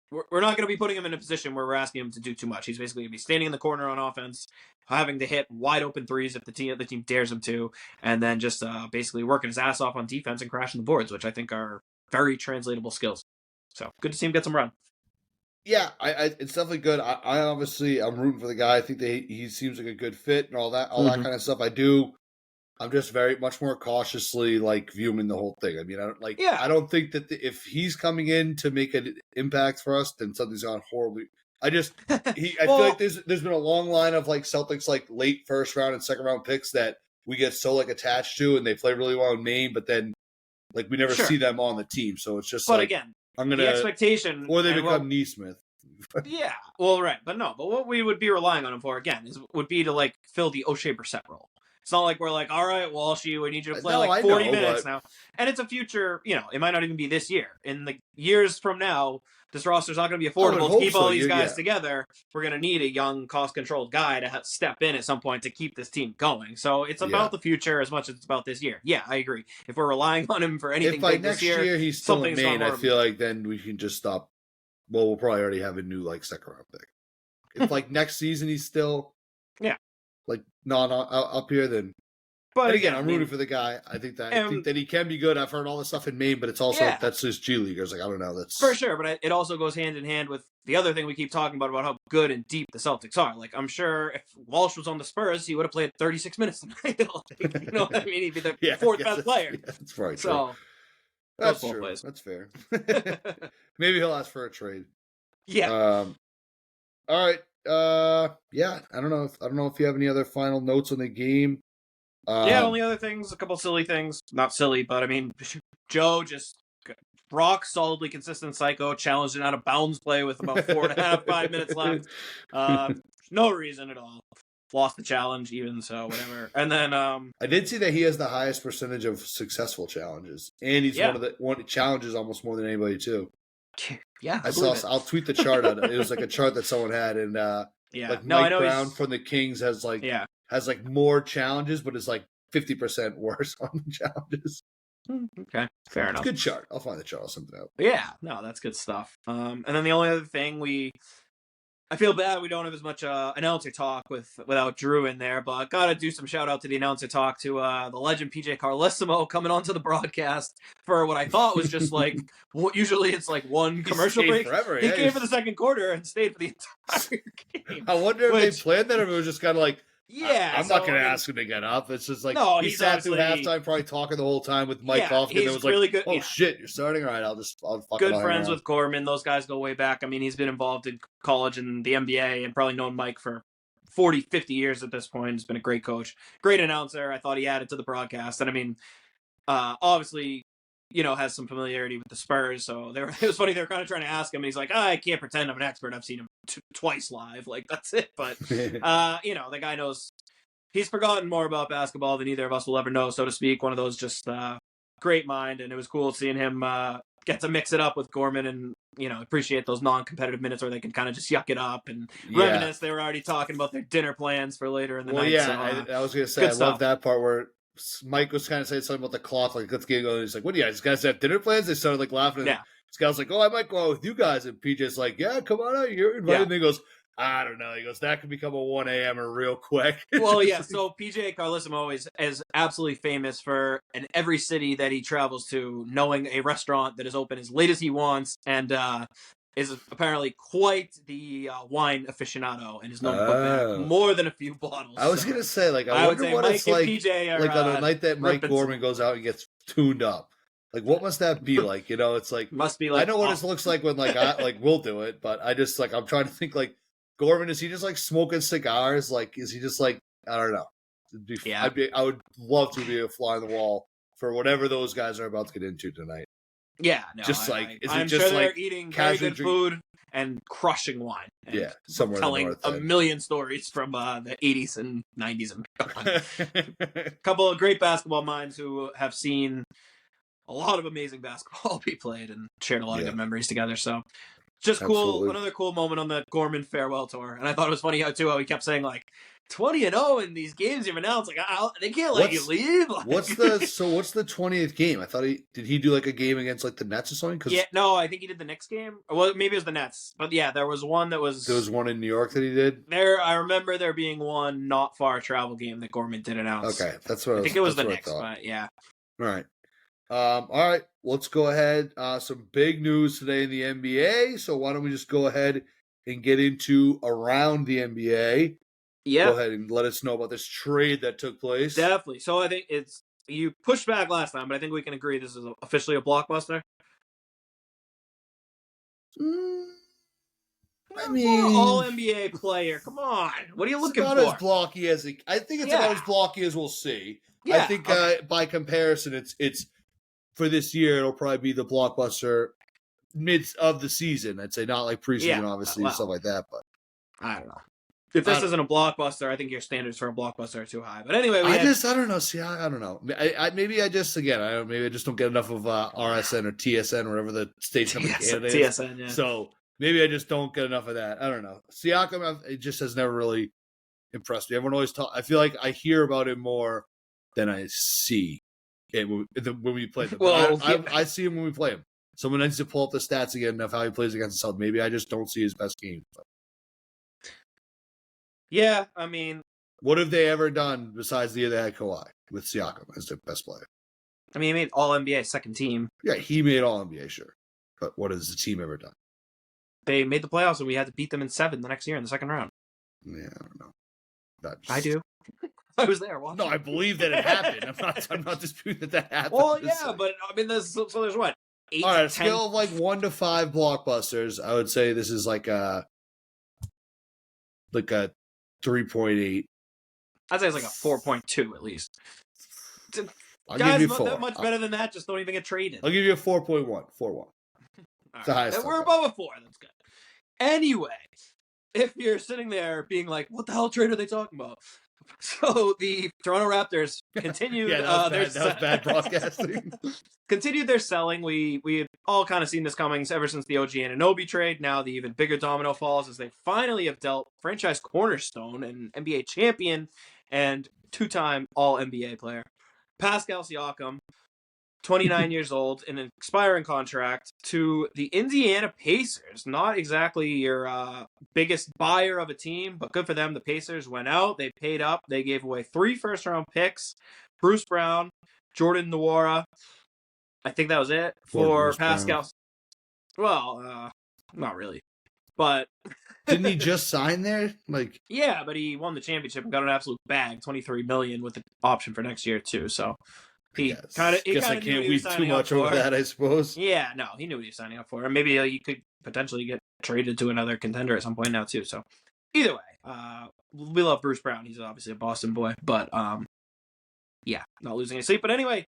we're not going to be putting him in a position where we're asking him to do too much. He's basically going to be standing in the corner on offense, having to hit wide open threes if the team dares him to, and then just basically working his ass off on defense and crashing the boards, which I think are very translatable skills. So good to see him get some run. Yeah, it's definitely good. I'm rooting for the guy. I think he seems like a good fit and all that kind of stuff. I'm just very much more cautiously like viewing the whole thing. I mean, I don't think that if he's coming in to make an impact for us, then something's gone horribly. I feel like there's been a long line of like Celtics like late first round and second round picks that we get so like attached to, and they play really well in Maine, but then like we never see them on the team. So it's just again, the expectation, or they become Neesmith. Yeah, well, right, but what we would be relying on him for again would be to like fill the O'Shea Brissett role. It's not like we're like, all right, Walshy, we need you to play like 40 minutes now. And it's a future, it might not even be this year. In the years from now, this roster's not going to be affordable to keep all these guys together. We're going to need a young, cost-controlled guy to step in at some point to keep this team going. So it's about the future as much as it's about this year. Yeah, I agree. If we're relying on him for anything big this year, next year he's still in Maine, I feel like then we can just stop. Well, we'll probably already have a new second-round pick. If next season he's still not up here, then. But again, I'm rooting for the guy. I think that he can be good. I've heard all this stuff in Maine, but it's also that's just G Leaguers. I don't know. That's for sure. But it also goes hand in hand with the other thing we keep talking about how good and deep the Celtics are. I'm sure if Walsh was on the Spurs, he would have played 36 minutes tonight. You know what I mean? He'd be the fourth best player. Yeah, that's right. So that's true. Plays. That's fair. Maybe he'll ask for a trade. Yeah. All right. Yeah. I don't know if you have any other final notes on the game. Only other things, a couple silly things. Not silly, but I mean, Joe just rock solidly consistent psycho, challenged an out of bounds play with about 4.5, 5 minutes left. No reason at all. Lost the challenge, even so, whatever. And then I did see that he has the highest percentage of successful challenges, and he's one challenges almost more than anybody too. Yeah, I'll tweet the chart out. It was a chart that someone had, and Mike Brown from the Kings has more challenges, but is 50% worse on the challenges. Okay, fair enough. Good chart. I'll find the chart. I'll something out. Yeah, no, that's good stuff. And then the only other thing I feel bad we don't have as much announcer talk without Jrue in there, but gotta do some shout out to the announcer talk to the legend PJ Carlesimo coming onto the broadcast for what I thought was just usually it's one commercial break. Forever, he came for the second quarter and stayed for the entire game. I wonder if they planned that or if it was just kind of I'm not going to ask him to get up. It's just he sat through halftime, probably talking the whole time with Mike Hoffman. He's it was really good. Oh shit, you're starting? All right, I'll fucking good friends with Gorman. Those guys go way back. I mean, he's been involved in college and the NBA and probably known Mike for 40, 50 years at this point. He's been a great coach, great announcer. I thought he added to the broadcast. And I mean, obviously, has some familiarity with the Spurs. So it was funny. They were kind of trying to ask him, and he's like, I can't pretend I'm an expert. I've seen him twice live. That's it. But, the guy knows. He's forgotten more about basketball than either of us will ever know, so to speak. One of those just great mind, and it was cool seeing him get to mix it up with Gorman and, appreciate those non-competitive minutes where they can kind of just yuck it up and reminisce. They were already talking about their dinner plans for later in the night. Yeah, so, I was going to say, I love that part where Mike was kind of saying something about the clock, let's get going. He's like, what do you guys have dinner plans? They started laughing. Yeah. This guy's like, I might go out with you guys. And PJ's like, yeah, come on out. You're invited. And he goes, I don't know. He goes, that could become a 1 a.m.er real quick. Well, yeah. So PJ Carlesimo is absolutely famous for in every city that he travels to, knowing a restaurant that is open as late as he wants, and is apparently quite the wine aficionado, and is known to put more than a few bottles. I was gonna say, I wonder what it's like. PJ are, on a night that Mike Gorman goes out and gets tuned up. What must that be like? It's must be I know what it looks like when we'll do it, but I just I'm trying to think Gorman, is he just smoking cigars? Is he just I don't know. Yeah. I would love to be a fly on the wall for whatever those guys are about to get into tonight. Yeah, no. I'm sure they're eating very good food and crushing wine. And somewhere telling a million stories from the 80s and 90s and beyond. A couple of great basketball minds who have seen a lot of amazing basketball be played and shared a lot of good memories together. So. Just cool. Absolutely. Another cool moment on the Gorman farewell tour. And I thought it was funny how he kept saying 20-0 in these games you've announced. They can't let you leave. What's the 20th game? I thought did he do a game against the Nets or something? Yeah, no, I think he did the Knicks game. Well, maybe it was the Nets. But yeah, there was one that was. There was one in New York that he did. I remember there being one not far travel game that Gorman did announce. Okay, that's what I think it was the Knicks, but yeah. All right. All right, let's go ahead. Some big news today in the NBA. So why don't we just go ahead and get into around the NBA? Yeah. Go ahead and let us know about this trade that took place. Definitely. So I think you pushed back last time, but I think we can agree this is officially a blockbuster. I mean, all NBA player. Come on, what are you looking for? As blocky as I think it's about as blocky as we'll see. Yeah. I think by comparison, it's. For this year, it'll probably be the blockbuster midst of the season. I'd say not like preseason, obviously, stuff like that. But I don't know. If this isn't a blockbuster, I think your standards for a blockbuster are too high. But anyway, I don't know. See, I don't know. Maybe I just don't get enough of RSN or TSN, or whatever the station of Canada is. TSN, yeah. So maybe I just don't get enough of that. I don't know. Siakam, it just has never really impressed me. Everyone always I feel like I hear about him more than I see it when we play them. Well, I see him when we play him. Someone needs to pull up the stats again of how he plays against the Celtics. Maybe I just don't see his best game. But. Yeah, I mean, what have they ever done besides the year they had Kawhi with Siakam as their best player? I mean, he made All-NBA second team. Yeah, he made All-NBA, sure. But what has the team ever done? They made the playoffs, and we had to beat them in 7 the next year in the second round. Yeah, I don't know. I do. I was there. No, I believe that it happened. I'm not disputing that happened. Well, yeah, but I mean, there's what? 8 all right, a 10... scale of like 1 to 5 blockbusters, I would say this is like a 3.8. I'd say it's like a 4.2 at least. I'll Guys, give you not 4. that much better than that. Just don't even get traded. I'll give you a 4.1. 4.1. Right. The highest. We're above a 4. That's good. Anyway, if you're sitting there being like, "What the hell trade are they talking about?" So the Toronto Raptors continued. that was bad broadcasting. Continued their selling. We had all kind of seen this coming ever since the OG Anunoby trade. Now the even bigger domino falls as they finally have dealt franchise cornerstone and NBA champion and 2-time All NBA player Pascal Siakam, 29 years old, in an expiring contract to the Indiana Pacers. Not exactly your biggest buyer of a team, but good for them. The Pacers went out. They paid up. They gave away 3 first-round picks, Bruce Brown, Jordan Nwora. I think that was it for Pascal. Well, not really. But didn't he just sign there? Yeah, but he won the championship and got an absolute bag, $23 million with the option for next year too. So he kind of I can't weep too much over that, I suppose. Yeah, no, he knew what he was signing up for, and maybe you could potentially get traded to another contender at some point now too. So either way, we love Bruce Brown. He's obviously a Boston boy, but yeah, not losing any sleep. But anyway,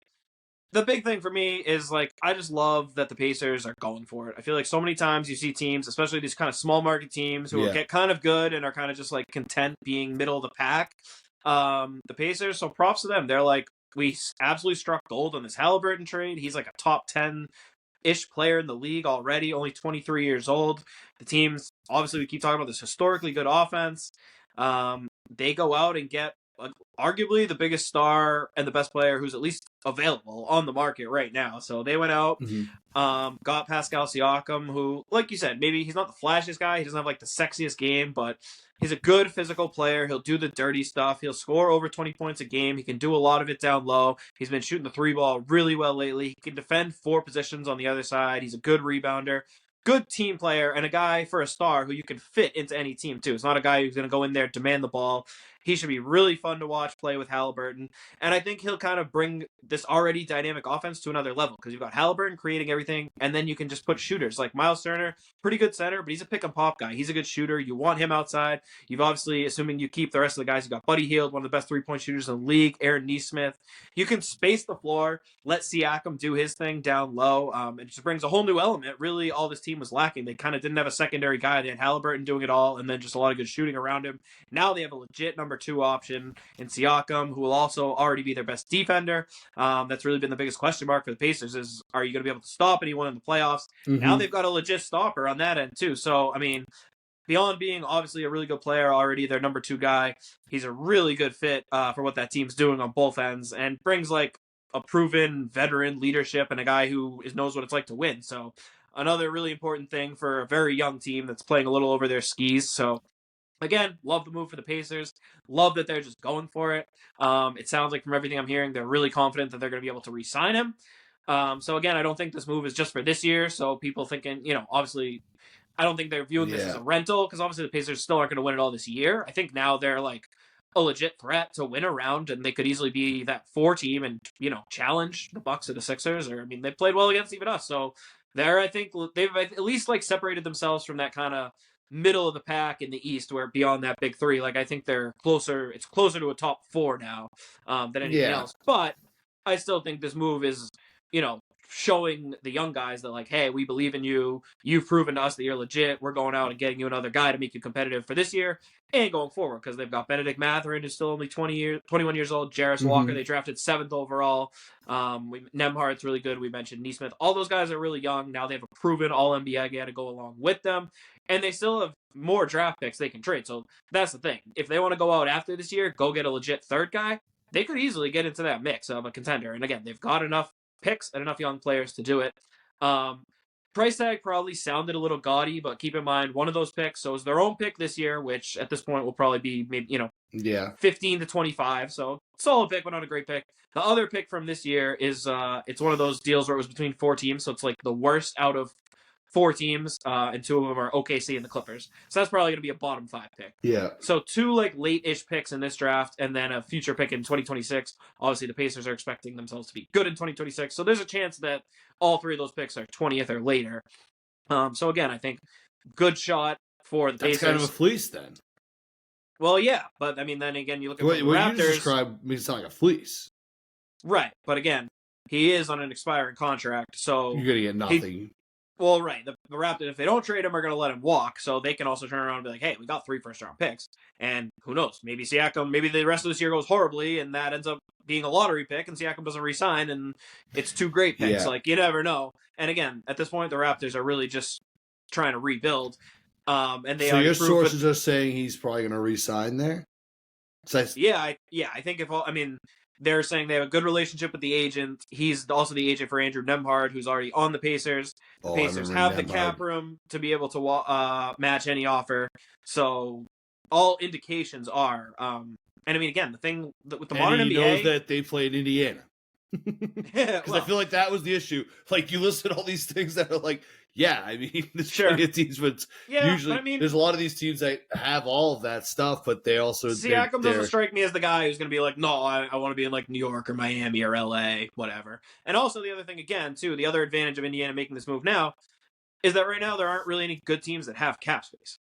the big thing for me is, I just love that the Pacers are going for it. I feel like so many times you see teams, especially these kind of small market teams who get kind of good and are kind of just content being middle of the pack. The Pacers, so props to them. They're we absolutely struck gold on this Halliburton trade. He's a top 10-ish player in the league already, only 23 years old. The teams, obviously we keep talking about this historically good offense. They go out and get arguably the biggest star and the best player who's at least available on the market right now. So they went out, got Pascal Siakam, who, like you said, maybe he's not the flashiest guy. He doesn't have the sexiest game, but he's a good physical player. He'll do the dirty stuff. He'll score over 20 points a game. He can do a lot of it down low. He's been shooting the 3-ball really well lately. He can defend 4 positions on the other side. He's a good rebounder. Good team player, and a guy for a star who you can fit into any team too. It's not a guy who's going to go in there, demand the ball. He should be really fun to watch play with Halliburton. And I think he'll kind of bring this already dynamic offense to another level because you've got Halliburton creating everything, and then you can just put shooters like Miles Turner, pretty good center, but he's a pick and pop guy. He's a good shooter. You want him outside. You've obviously, assuming you keep the rest of the guys, you got Buddy Hield, one of the best 3-point shooters in the league, Aaron Nesmith. You can space the floor, let Siakam do his thing down low. It just brings a whole new element. Really, all this team was lacking. They kind of didn't have a secondary guy. They had Halliburton doing it all, and then just a lot of good shooting around him. Now they have a legit number 2 option in Siakam, who will also already be their best defender. That's really been the biggest question mark for the Pacers is, are you going to be able to stop anyone in the playoffs? Now they've got a legit stopper on that end too. So, I mean, beyond being obviously a really good player already, their number 2 guy, he's a really good fit for what that team's doing on both ends and brings a proven veteran leadership and a guy who knows what it's like to win. So another really important thing for a very young team that's playing a little over their skis. So again, love the move for the Pacers. Love that they're just going for it. It sounds like from everything I'm hearing, they're really confident that they're going to be able to re-sign him. So again, I don't think this move is just for this year. So people thinking, obviously, I don't think they're viewing this as a rental because obviously the Pacers still aren't going to win it all this year. I think now they're a legit threat to win a round, and they could easily be that 4 team and, challenge the Bucks or the Sixers. Or, I mean, they played well against even us. So I think they've at least separated themselves from that kind of middle of the pack in the East, where beyond that big 3, I think they're closer. It's closer to a top 4 now than anything else. But I still think this move is, showing the young guys that, like, hey, we believe in you. You've proven to us that you're legit. We're going out and getting you another guy to make you competitive for this year and going forward, because they've got Benedict Mathurin, who's still only 21 years old. Jarris Walker, they drafted 7th overall. Nemhardt's really good. We mentioned Neesmith. All those guys are really young. Now they have a proven All-NBA guy to go along with them, and they still have more draft picks they can trade. So that's the thing. If they want to go out after this year, go get a legit third guy, they could easily get into that mix of a contender. And again, they've got enough picks and enough young players to do it. Price tag probably sounded a little gaudy, but keep in mind, one of those picks, so it's their own pick this year, which at this point will probably be maybe 15 to 25. So solid pick, but not a great pick. The other pick from this year is it's one of those deals where it was between 4 teams, so it's like the worst out of 4 teams, and 2 of them are OKC and the Clippers. So that's probably going to be a bottom 5 pick. Yeah. So 2 like late-ish picks in this draft, and then a future pick in 2026. Obviously, the Pacers are expecting themselves to be good in 2026. So there's a chance that all 3 of those picks are 20th or later. So again, I think good shot for the Pacers. That's kind of a fleece then. Well, yeah, but I mean, then again, you look at the what Raptors. You just described makes it sound like a fleece. Right, but again, he is on an expiring contract, so you're gonna get nothing. Well, right. The Raptors, if they don't trade him, are going to let him walk. So they can also turn around and be like, hey, we got 3 first-round picks. And who knows? Maybe Siakam, maybe the rest of this year goes horribly, and that ends up being a lottery pick, and Siakam doesn't re-sign, and it's 2 great picks. Like, you never know. And again, at this point, the Raptors are really just trying to rebuild. And they so your sources are saying he's probably going to re-sign there? I think they're saying they have a good relationship with the agent. He's also the agent for Andrew Nemhard, who's already on the Pacers. The Pacers have the cap room to be able to match any offer. So all indications are. And I mean, again, the thing with the modern NBA knows that they play in Indiana. Because I feel like that was the issue. Like, you listed all these things that are like, yeah, I mean, there's plenty of teams, but usually there's a lot of these teams that have all of that stuff, but they also Siakam doesn't strike me as the guy who's going to be like, no, I want to be in like New York or Miami or LA, whatever. And also the other thing, again, too, the other advantage of Indiana making this move now is that right now there aren't really any good teams that have cap space.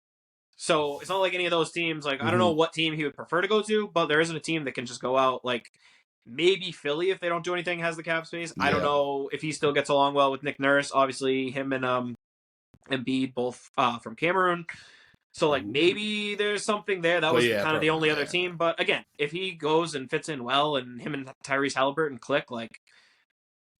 So it's not like any of those teams, like, I don't know what team he would prefer to go to, but there isn't a team that can just go out, like, maybe Philly, if they don't do anything, has the cap space. I don't know if he still gets along well with Nick Nurse. Obviously, him and Embiid, both from Cameroon. So, like, maybe there's something there. That was kind of the only other team. But, again, if he goes and fits in well and him and Tyrese Halliburton click, like...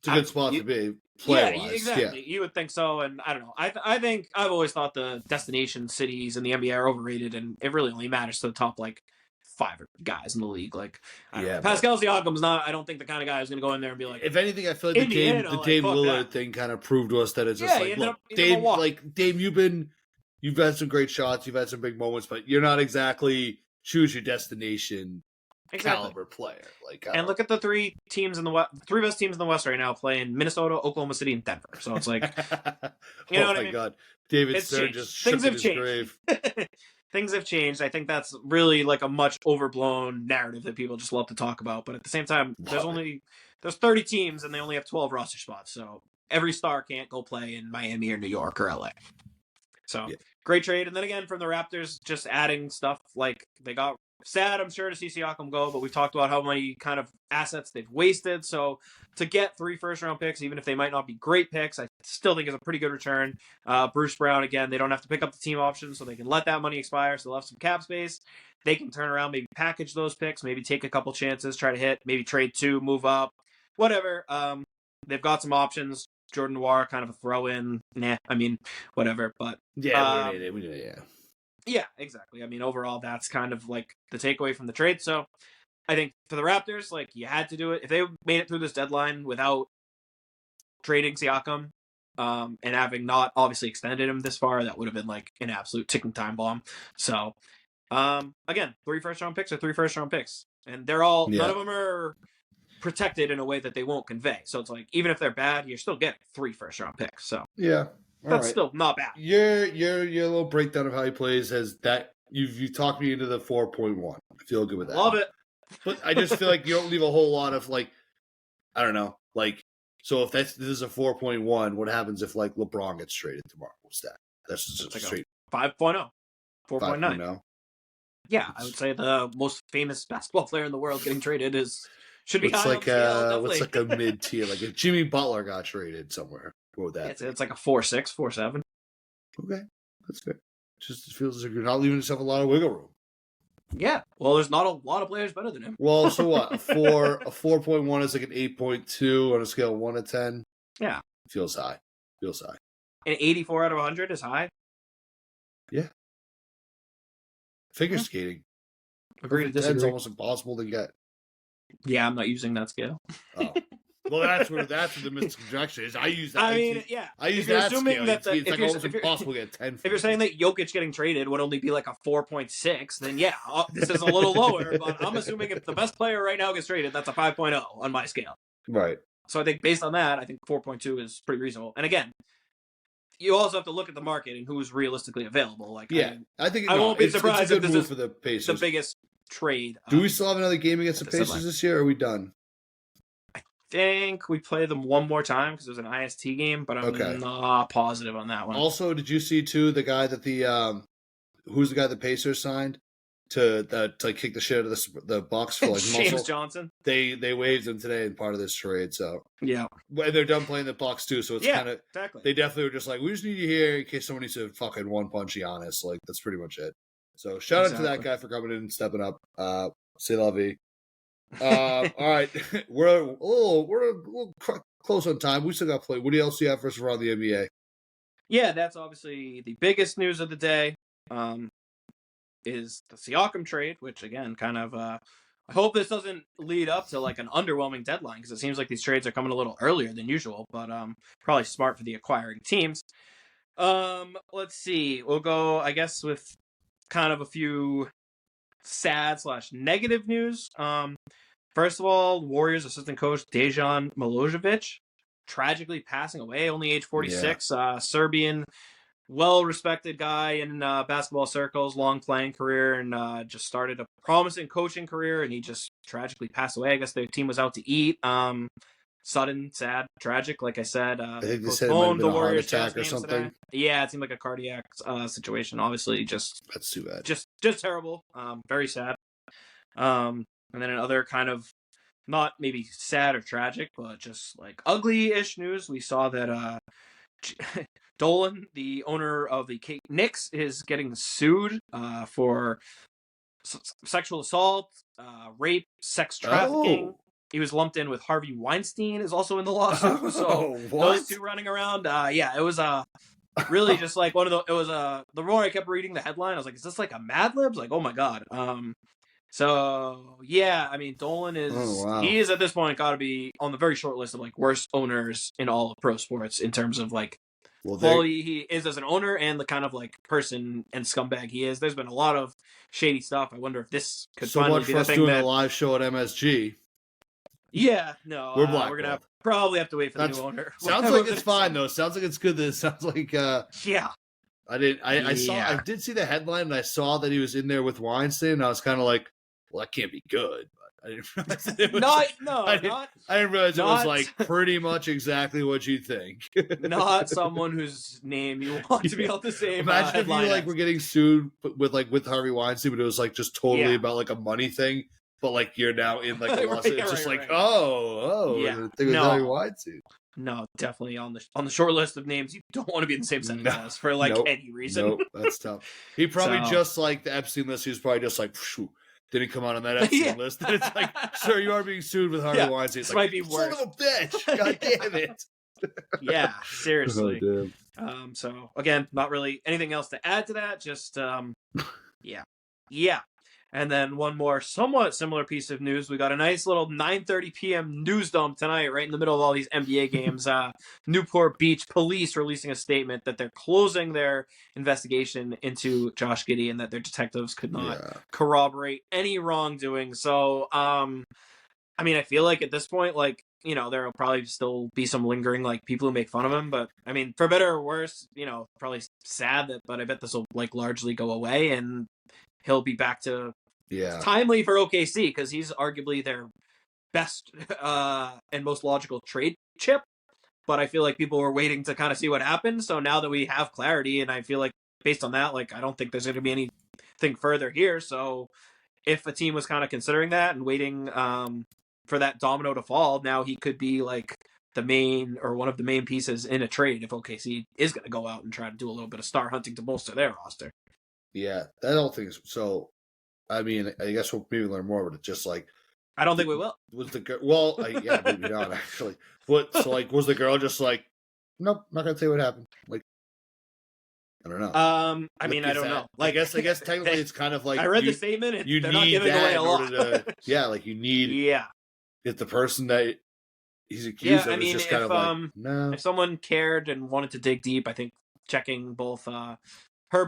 It's a good spot to be, player-wise. Yeah, exactly. You would think so, and I don't know. I think I've always thought the destination cities in the NBA are overrated, and it really only matters to the top, like, 5 guys in the league. Like, Pascal Siakam's not, I don't— think the kind of guy who's going to go in there and be like, if anything, I feel like the Dame Lillard thing kind of proved to us that it's just Dame, you've had some great shots, you've had some big moments, but you're not exactly choose your destination caliber player. Like, and look at the 3 teams in the West, 3 best teams in the West right now playing Minnesota, Oklahoma City, and Denver. So it's like, you know what I mean? God, David Stern just shook in his grave. Things have changed. I think that's really like a much overblown narrative that people just love to talk about. But at the same time, there's 30 teams and they only have 12 roster spots. So every star can't go play in Miami or New York or LA. So great trade. And then again, from the Raptors, just adding stuff like they got sad, I'm sure, to see Siakam go, but we've talked about how many kind of assets they've wasted. So to get 3 first-round picks, even if they might not be great picks, I still think is a pretty good return. Bruce Brown, again, they don't have to pick up the team option, so they can let that money expire, so they'll have some cap space. They can turn around, maybe package those picks, maybe take a couple chances, try to hit, maybe trade 2, move up, whatever. They've got some options. Jordan Noir, kind of a throw-in. Whatever. But we did it. Yeah, exactly. I mean, overall, that's kind of like the takeaway from the trade. So I think for the Raptors, like, you had to do it. If they made it through this deadline without trading Siakam and having not obviously extended him this far, that would have been like an absolute ticking time bomb. So, again, 3 first-round picks are 3 first-round picks. And they're all, none of them are protected in a way that they won't convey. So it's like, even if they're bad, you're still getting 3 first-round picks. So yeah. That's still not bad. Your little breakdown of how he plays has that you've talked me into the 4.1. I feel good with that. Love it. But I just feel like you don't leave a whole lot of like, I don't know, like, so if this is a 4.1, what happens if like LeBron gets traded tomorrow? What's that? That's just like straight 5.0, 4.9. 5.0. Yeah, I would say the most famous basketball player in the world getting traded is should be high on the scale, definitely. What's like a mid tier? Like if Jimmy Butler got traded somewhere, what would that be? It's like a 4.6, 4.7. Okay, that's fair. Just feels like you're not leaving yourself a lot of wiggle room. Yeah, well, there's not a lot of players better than him. Well, so what? A 4.1 is like an 8.2 on a scale of 1 to 10. Yeah, feels high. An 84 out of 100 is high. Yeah. Figure skating. Agree to 10's disagree. almost impossible to get. Yeah, I'm not using that scale. Oh. Well, that's where the misconjunction is. I use that. I mean, yeah. I use if you're that assuming scale. that It's like almost impossible to get 10. If you're saying that Jokic getting traded would only be like a 4.6, then yeah, this is a little lower. But I'm assuming if the best player right now gets traded, that's a 5.0 on my scale. Right. So I think based on that, I think 4.2 is pretty reasonable. And again, you also have to look at the market and who's realistically available. Like, yeah, I think I won't be surprised if this is for the Pacers. the biggest trade. Do we still have another game against the Pacers this year, or are we done? I think we play them one more time because there's an IST game, but I'm not positive on that one. Also, did you see too the guy that who's the guy the Pacers signed to kick the shit out of the Bucks for like James muscle? Johnson? They waived him today in part of this trade, so yeah. And they're done playing the Bucks too, so it's kind of exactly. They definitely were just like, we just need you here in case someone needs to fucking one punch Giannis. Like that's pretty much it. So shout out to that guy for coming in and stepping up. C'est la vie. All right, we're a little close on time. We still got to play. What else do you have for us around the NBA? Yeah, that's obviously the biggest news of the day. Is the Siakam trade, which again, kind of, I hope this doesn't lead up to like an underwhelming deadline because it seems like these trades are coming a little earlier than usual, but probably smart for the acquiring teams. Let's see. We'll go, I guess, with kind of a few sad/negative news. First of all, Warriors assistant coach Dejan Milojevic tragically passing away, only age 46. Serbian, well-respected guy in basketball circles, long playing career, and just started a promising coaching career, and he just tragically passed away. I guess their team was out to eat. Sudden, sad, tragic. Like I said, I think they said it might have been a heart attack or something. Today. Yeah, it seemed like a cardiac situation. Obviously, that's too bad. Just terrible. Very sad. And then another kind of not maybe sad or tragic, but just like ugly-ish news. We saw that Dolan, the owner of the Knicks, is getting sued for sexual assault, rape, sex trafficking. Oh. He was lumped in with Harvey Weinstein, is also in the lawsuit. So those two running around. It was really just like one of the. It was the more I kept reading the headline, I was like, is this like a Mad Libs? Like, oh my god. So yeah, I mean, Dolan is he is at this point got to be on the very short list of like worst owners in all of pro sports in terms of like quality he is as an owner and the kind of like person and scumbag he is. There's been a lot of shady stuff. I wonder if this could finally be the thing doing a live show at MSG. Yeah, no, we're gonna probably have to wait for the new owner. Sounds like it's fine though. Sounds like it's good. Sounds like yeah. I did see the headline and I saw that he was in there with Weinstein and I was kind of like, well, that can't be good. But I didn't realize it was I didn't realize it was like pretty much exactly what you think. Not someone whose name you want to be able to say. Imagine if you like were getting sued with Harvey Weinstein, but it was like just totally about like a money thing. But like you're now in like a lawsuit. It's just like yeah. Thing with Harvey Weinstein. No, definitely on the short list of names you don't want to be in the same sentence as for like any reason. Nope, that's tough. He probably just like the Epstein list. He was probably just like, phew, didn't come out on that Epstein list. And it's like, sir, you are being sued with Harvey Weinstein. It's this like, might be worse. Son of a bitch! God damn it! Yeah, seriously. Oh, so again, not really anything else to add to that. Just yeah. And then one more somewhat similar piece of news. We got a nice little 9:30 p.m. news dump tonight, right in the middle of all these NBA games. Newport Beach police releasing a statement that they're closing their investigation into Josh Giddey and that their detectives could not corroborate any wrongdoing. So, I mean, I feel like at this point, like, you know, there will probably still be some lingering, like, people who make fun of him. But, I mean, for better or worse, you know, probably sad but I bet this will, like, largely go away and he'll be back to timely for OKC because he's arguably their best and most logical trade chip. But I feel like people were waiting to kind of see what happened. So now that we have clarity, and I feel like based on that, like I don't think there's going to be anything further here. So if a team was kind of considering that and waiting for that domino to fall, now he could be like the main or one of the main pieces in a trade if OKC is going to go out and try to do a little bit of star hunting to bolster their roster. Yeah, that whole thing is so. I mean, I guess we'll maybe learn more, but it's just like I don't think we will. Was the girl? Well, yeah, maybe not actually. But so like, was the girl just like, nope, not gonna say what happened? Like, I don't know. I mean, I don't know. Like, I guess technically it's kind of like I read the statement. You they're need not giving that away a in lot. order to, yeah, like you need. If the person that he's accused of is just kind of like, no. If someone cared and wanted to dig deep, I think checking both her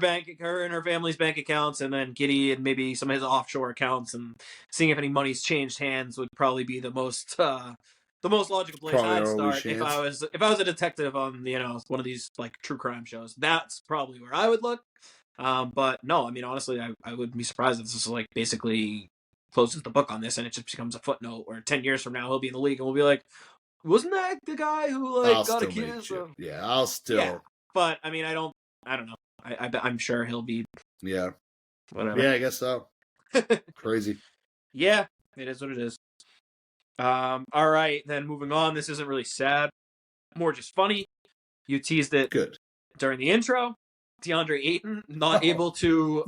and her family's bank accounts, and then Giddey and maybe some of his offshore accounts, and seeing if any money's changed hands would probably be the most logical place I'd start if I was a detective on one of these like true crime shows. That's probably where I would look. But no, I mean honestly, I would be surprised if this is like basically closes the book on this and it just becomes a footnote where 10 years from now he'll be in the league and we'll be like, wasn't that the guy who got accused of? Yeah, I'll still. Yeah, but I mean, I don't know. I'm sure he'll be. Yeah. Whatever. Yeah, I guess so. Crazy. Yeah, it is what it is. All right, then moving on. This isn't really sad, more just funny. You teased it during the intro. DeAndre Ayton not able to,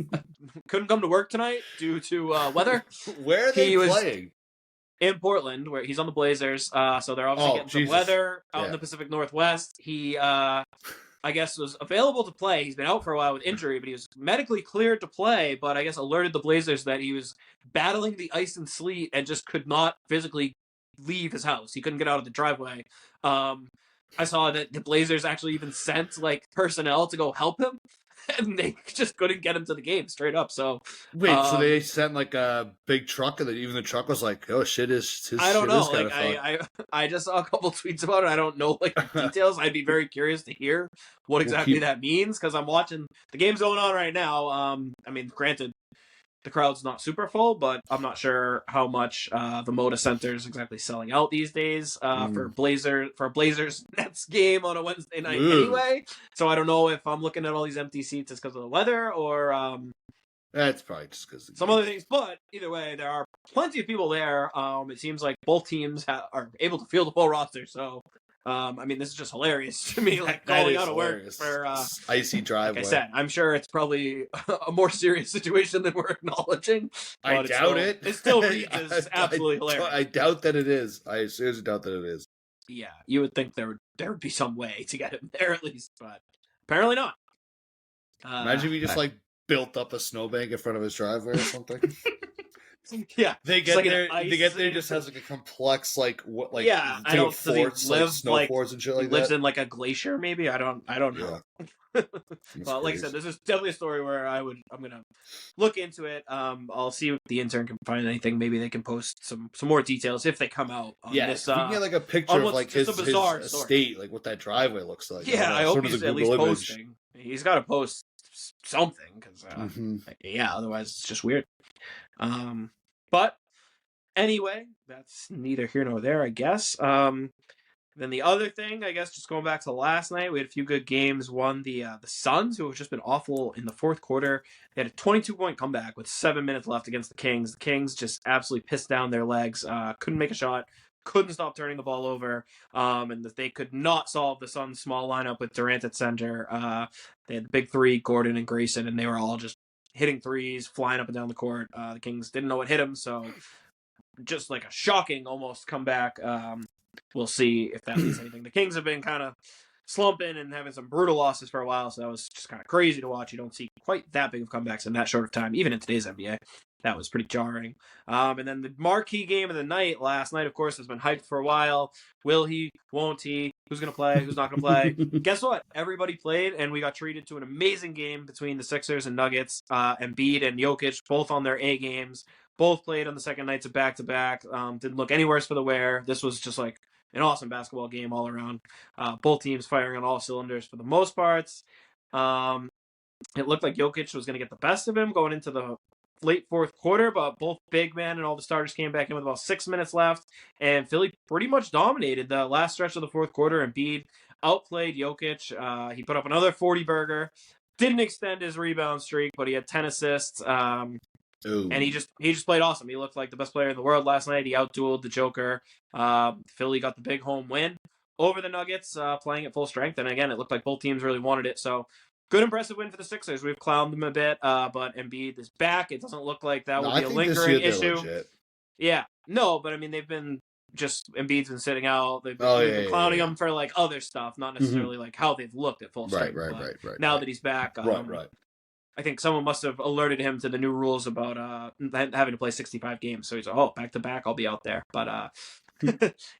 couldn't come to work tonight due to weather. Where are they playing? In Portland, where he's on the Blazers. So they're obviously getting some weather out in the Pacific Northwest. He, I guess, was available to play. He's been out for a while with injury, but he was medically cleared to play, but I guess alerted the Blazers that he was battling the ice and sleet and just could not physically leave his house. He couldn't get out of the driveway. I saw that the Blazers actually even sent like personnel to go help him, and they just couldn't get him to the game straight up. So wait, so they sent like a big truck, and then even the truck was like, "Oh shit, I don't know." Like I just saw a couple tweets about it. I don't know like the details. I'd be very curious to hear what exactly that means because I'm watching the game's going on right now. I mean, granted, the crowd's not super full, but I'm not sure how much the Moda Center is exactly selling out these days for a Blazers Nets game on a Wednesday night anyway. So I don't know if I'm looking at all these empty seats just because of the weather or that's probably just because some other things. But either way, there are plenty of people there. It seems like both teams are able to field the full roster. So I mean, this is just hilarious to me, like calling out of work for icy driveway. Like I said, I'm sure it's probably a more serious situation than we're acknowledging. I doubt it. It still reads as absolutely hilarious. I doubt that it is. I seriously doubt that it is. Yeah, you would think there would be some way to get him there at least, but apparently not. Imagine if he just like built up a snowbank in front of his driveway or something. Yeah, they get there. They get there. Just has like a complex, like what, like I don't forts, live, like snow forts and shit like that. Lives in like a glacier, maybe. I don't know. Yeah. Well, like I said, this is definitely a story where I'm gonna look into it. I'll see if the intern can find anything. Maybe they can post some more details if they come out. On this, if you can get like a picture of like his estate, like what that driveway looks like. Yeah, I hope he's at least posting. He's got to post something because otherwise it's just weird. But anyway, that's neither here nor there, I guess. Then the other thing, I guess, just going back to last night, we had a few good games. One, the Suns, who have just been awful in the fourth quarter. They had a 22-point comeback with 7 minutes left against the Kings. The Kings just absolutely pissed down their legs. Couldn't make a shot. Couldn't stop turning the ball over. And that they could not solve the Suns' small lineup with Durant at center. They had the big three, Gordon and Grayson, and they were all just hitting threes, flying up and down the court. The Kings didn't know what hit them, so just like a shocking almost comeback. We'll see if that means anything. The Kings have been kind of slumping and having some brutal losses for a while, so that was just kind of crazy to watch. You don't see quite that big of comebacks in that short of time, even in today's NBA. That was pretty jarring. And then the marquee game of the night last night, of course, has been hyped for a while. Will he? Won't he? Who's going to play? Who's not going to play? Guess what? Everybody played, and we got treated to an amazing game between the Sixers and Nuggets. Embiid and Jokic, both on their A games. Both played on the second nights of back-to-back. Didn't look any worse for the wear. This was just like an awesome basketball game all around. Both teams firing on all cylinders for the most parts. It looked like Jokic was going to get the best of him going into the late fourth quarter, but both big men and all the starters came back in with about 6 minutes left, and Philly pretty much dominated the last stretch of the fourth quarter. Embiid outplayed Jokic. He put up another 40-burger. Didn't extend his rebound streak, but he had 10 assists. Ooh. And he just played awesome. He looked like the best player in the world last night. He outdueled the Joker. Philly got the big home win over the Nuggets, playing at full strength. And again, it looked like both teams really wanted it. So good, impressive win for the Sixers. We've clowned them a bit, but Embiid is back. It doesn't look like that will be a lingering issue. Legit. Yeah, no, but I mean, Embiid's been sitting out. We've been clowning him for like other stuff, not necessarily like how they've looked at full strength. Right. Now that he's back, right. I think someone must have alerted him to the new rules about having to play 65 games. So he's like, oh, back to back, I'll be out there. But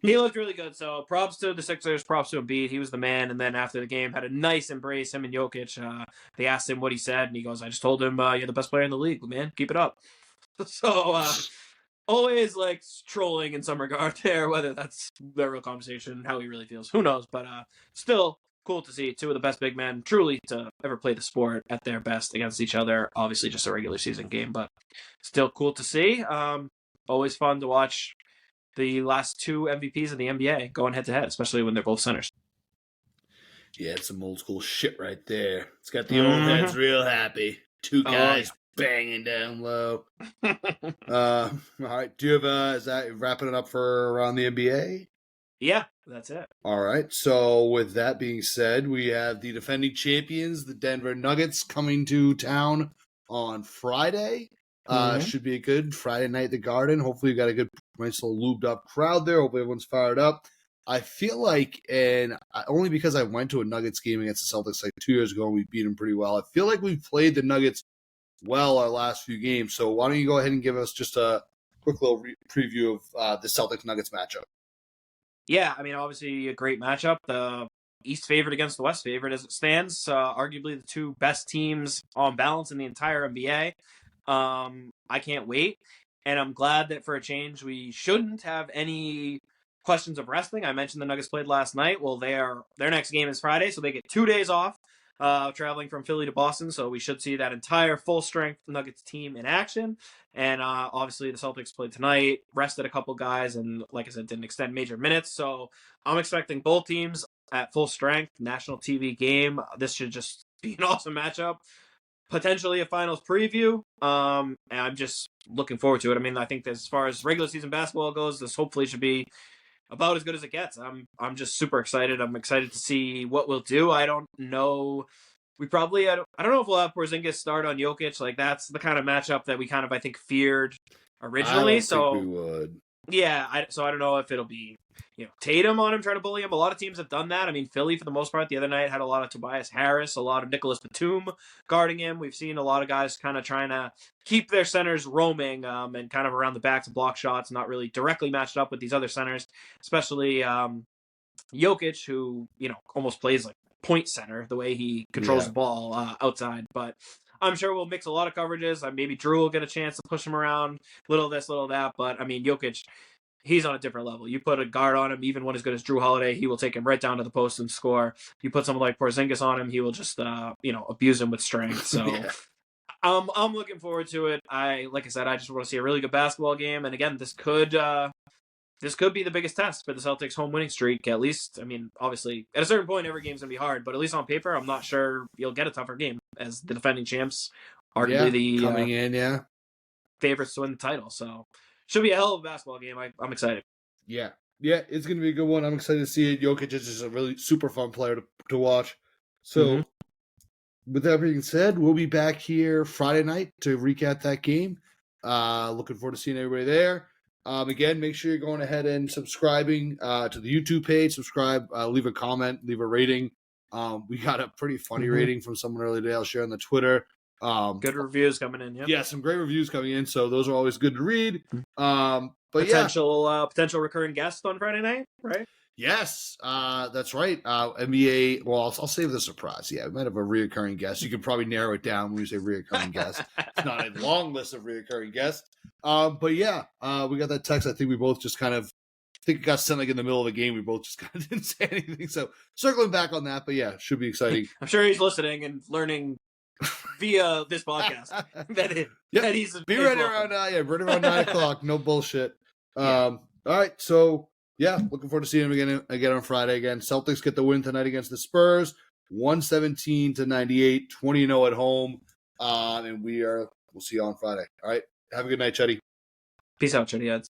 he looked really good. So props to the Sixers, props to Embiid. He was the man. And then after the game, had a nice embrace, him and Jokic. They asked him what he said, and he goes, I just told him, you're the best player in the league, man. Keep it up. So always like trolling in some regard there, whether that's the real conversation, how he really feels, who knows. But still cool to see two of the best big men truly to ever play the sport at their best against each other. Obviously just a regular season game, but still cool to see. Always fun to watch the last two MVPs of the NBA going head to head, especially when they're both centers. Yeah, it's some old school shit right there. It's got the old heads real happy. Two guys banging down low. All right. Do you have is that wrapping it up for around the NBA? Yeah, that's it. All right. So with that being said, we have the defending champions, the Denver Nuggets, coming to town on Friday. Should be a good Friday night at the Garden. Hopefully, you got a good, nice little lubed up crowd there. Hopefully, everyone's fired up. I feel like, and only because I went to a Nuggets game against the Celtics like 2 years ago and we beat them pretty well. I feel like we've played the Nuggets well our last few games. So why don't you go ahead and give us just a quick little preview of the Celtics-Nuggets matchup? Yeah, I mean, obviously a great matchup. The East favorite against the West favorite as it stands. Arguably the two best teams on balance in the entire NBA. I can't wait. And I'm glad that for a change, we shouldn't have any questions of resting. I mentioned the Nuggets played last night. Well, their next game is Friday, so they get 2 days off, traveling from Philly to Boston. So we should see that entire full-strength Nuggets team in action. And obviously the Celtics played tonight, rested a couple guys, and like I said, didn't extend major minutes. So I'm expecting both teams at full strength, national TV game. This should just be an awesome matchup. Potentially a finals preview. And I'm just looking forward to it. I mean, I think as far as regular season basketball goes, this hopefully should be about as good as it gets. I'm just super excited. I'm excited to see what we'll do. I don't know. I don't know if we'll have Porzingis start on Jokic. Like that's the kind of matchup that we kind of I think feared originally. I don't think we would. Yeah, I don't know if it'll be Tatum on him trying to bully him. A lot of teams have done that. I mean, Philly for the most part the other night had a lot of Tobias Harris, a lot of Nicholas Batum guarding him. We've seen a lot of guys kind of trying to keep their centers roaming and kind of around the back to block shots, not really directly matched up with these other centers, especially Jokic, who almost plays like point center the way he controls the ball outside. But I'm sure we'll mix a lot of coverages. Maybe Jrue will get a chance to push him around, little this, little that. But I mean, Jokic, he's on a different level. You put a guard on him, even one as good as Jrue Holiday, he will take him right down to the post and score. You put someone like Porzingis on him, he will just abuse him with strength. So I'm looking forward to it. Like I said, I just want to see a really good basketball game. And again, this could be the biggest test for the Celtics' home winning streak. At least, I mean, obviously, at a certain point, every game's gonna be hard. But at least on paper, I'm not sure you'll get a tougher game as the defending champs, arguably coming in, favorites to win the title. So should be a hell of a basketball game. I'm excited. Yeah, it's gonna be a good one. I'm excited to see it. Jokic is just a really super fun player to watch. So, with that being said, we'll be back here Friday night to recap that game. Looking forward to seeing everybody there. Again, make sure you're going ahead and subscribing to the YouTube page. Subscribe, leave a comment, leave a rating. We got a pretty funny rating from someone earlier today. I'll share on the Twitter. Good reviews coming in. Yep. Yeah, some great reviews coming in. So those are always good to read. But potential recurring guest on Friday night, right? Yes, that's right. NBA. Well, I'll save the surprise. Yeah, we might have a reoccurring guest. You can probably narrow it down when you say reoccurring guest. It's not a long list of reoccurring guests. But yeah, we got that text. I think we both just kind of it got sent like in the middle of the game. We both just kind of didn't say anything. So circling back on that, but yeah, should be exciting. I'm sure he's listening and learning via this podcast that he's be ready around right around 9:00. No bullshit. All right, so. Yeah, looking forward to seeing him again on Friday. Again, Celtics get the win tonight against the Spurs, 117-98, 20-0 at home. And we are we'll see you on Friday. All right. Have a good night, Chetty. Peace out, Chuddy Heads.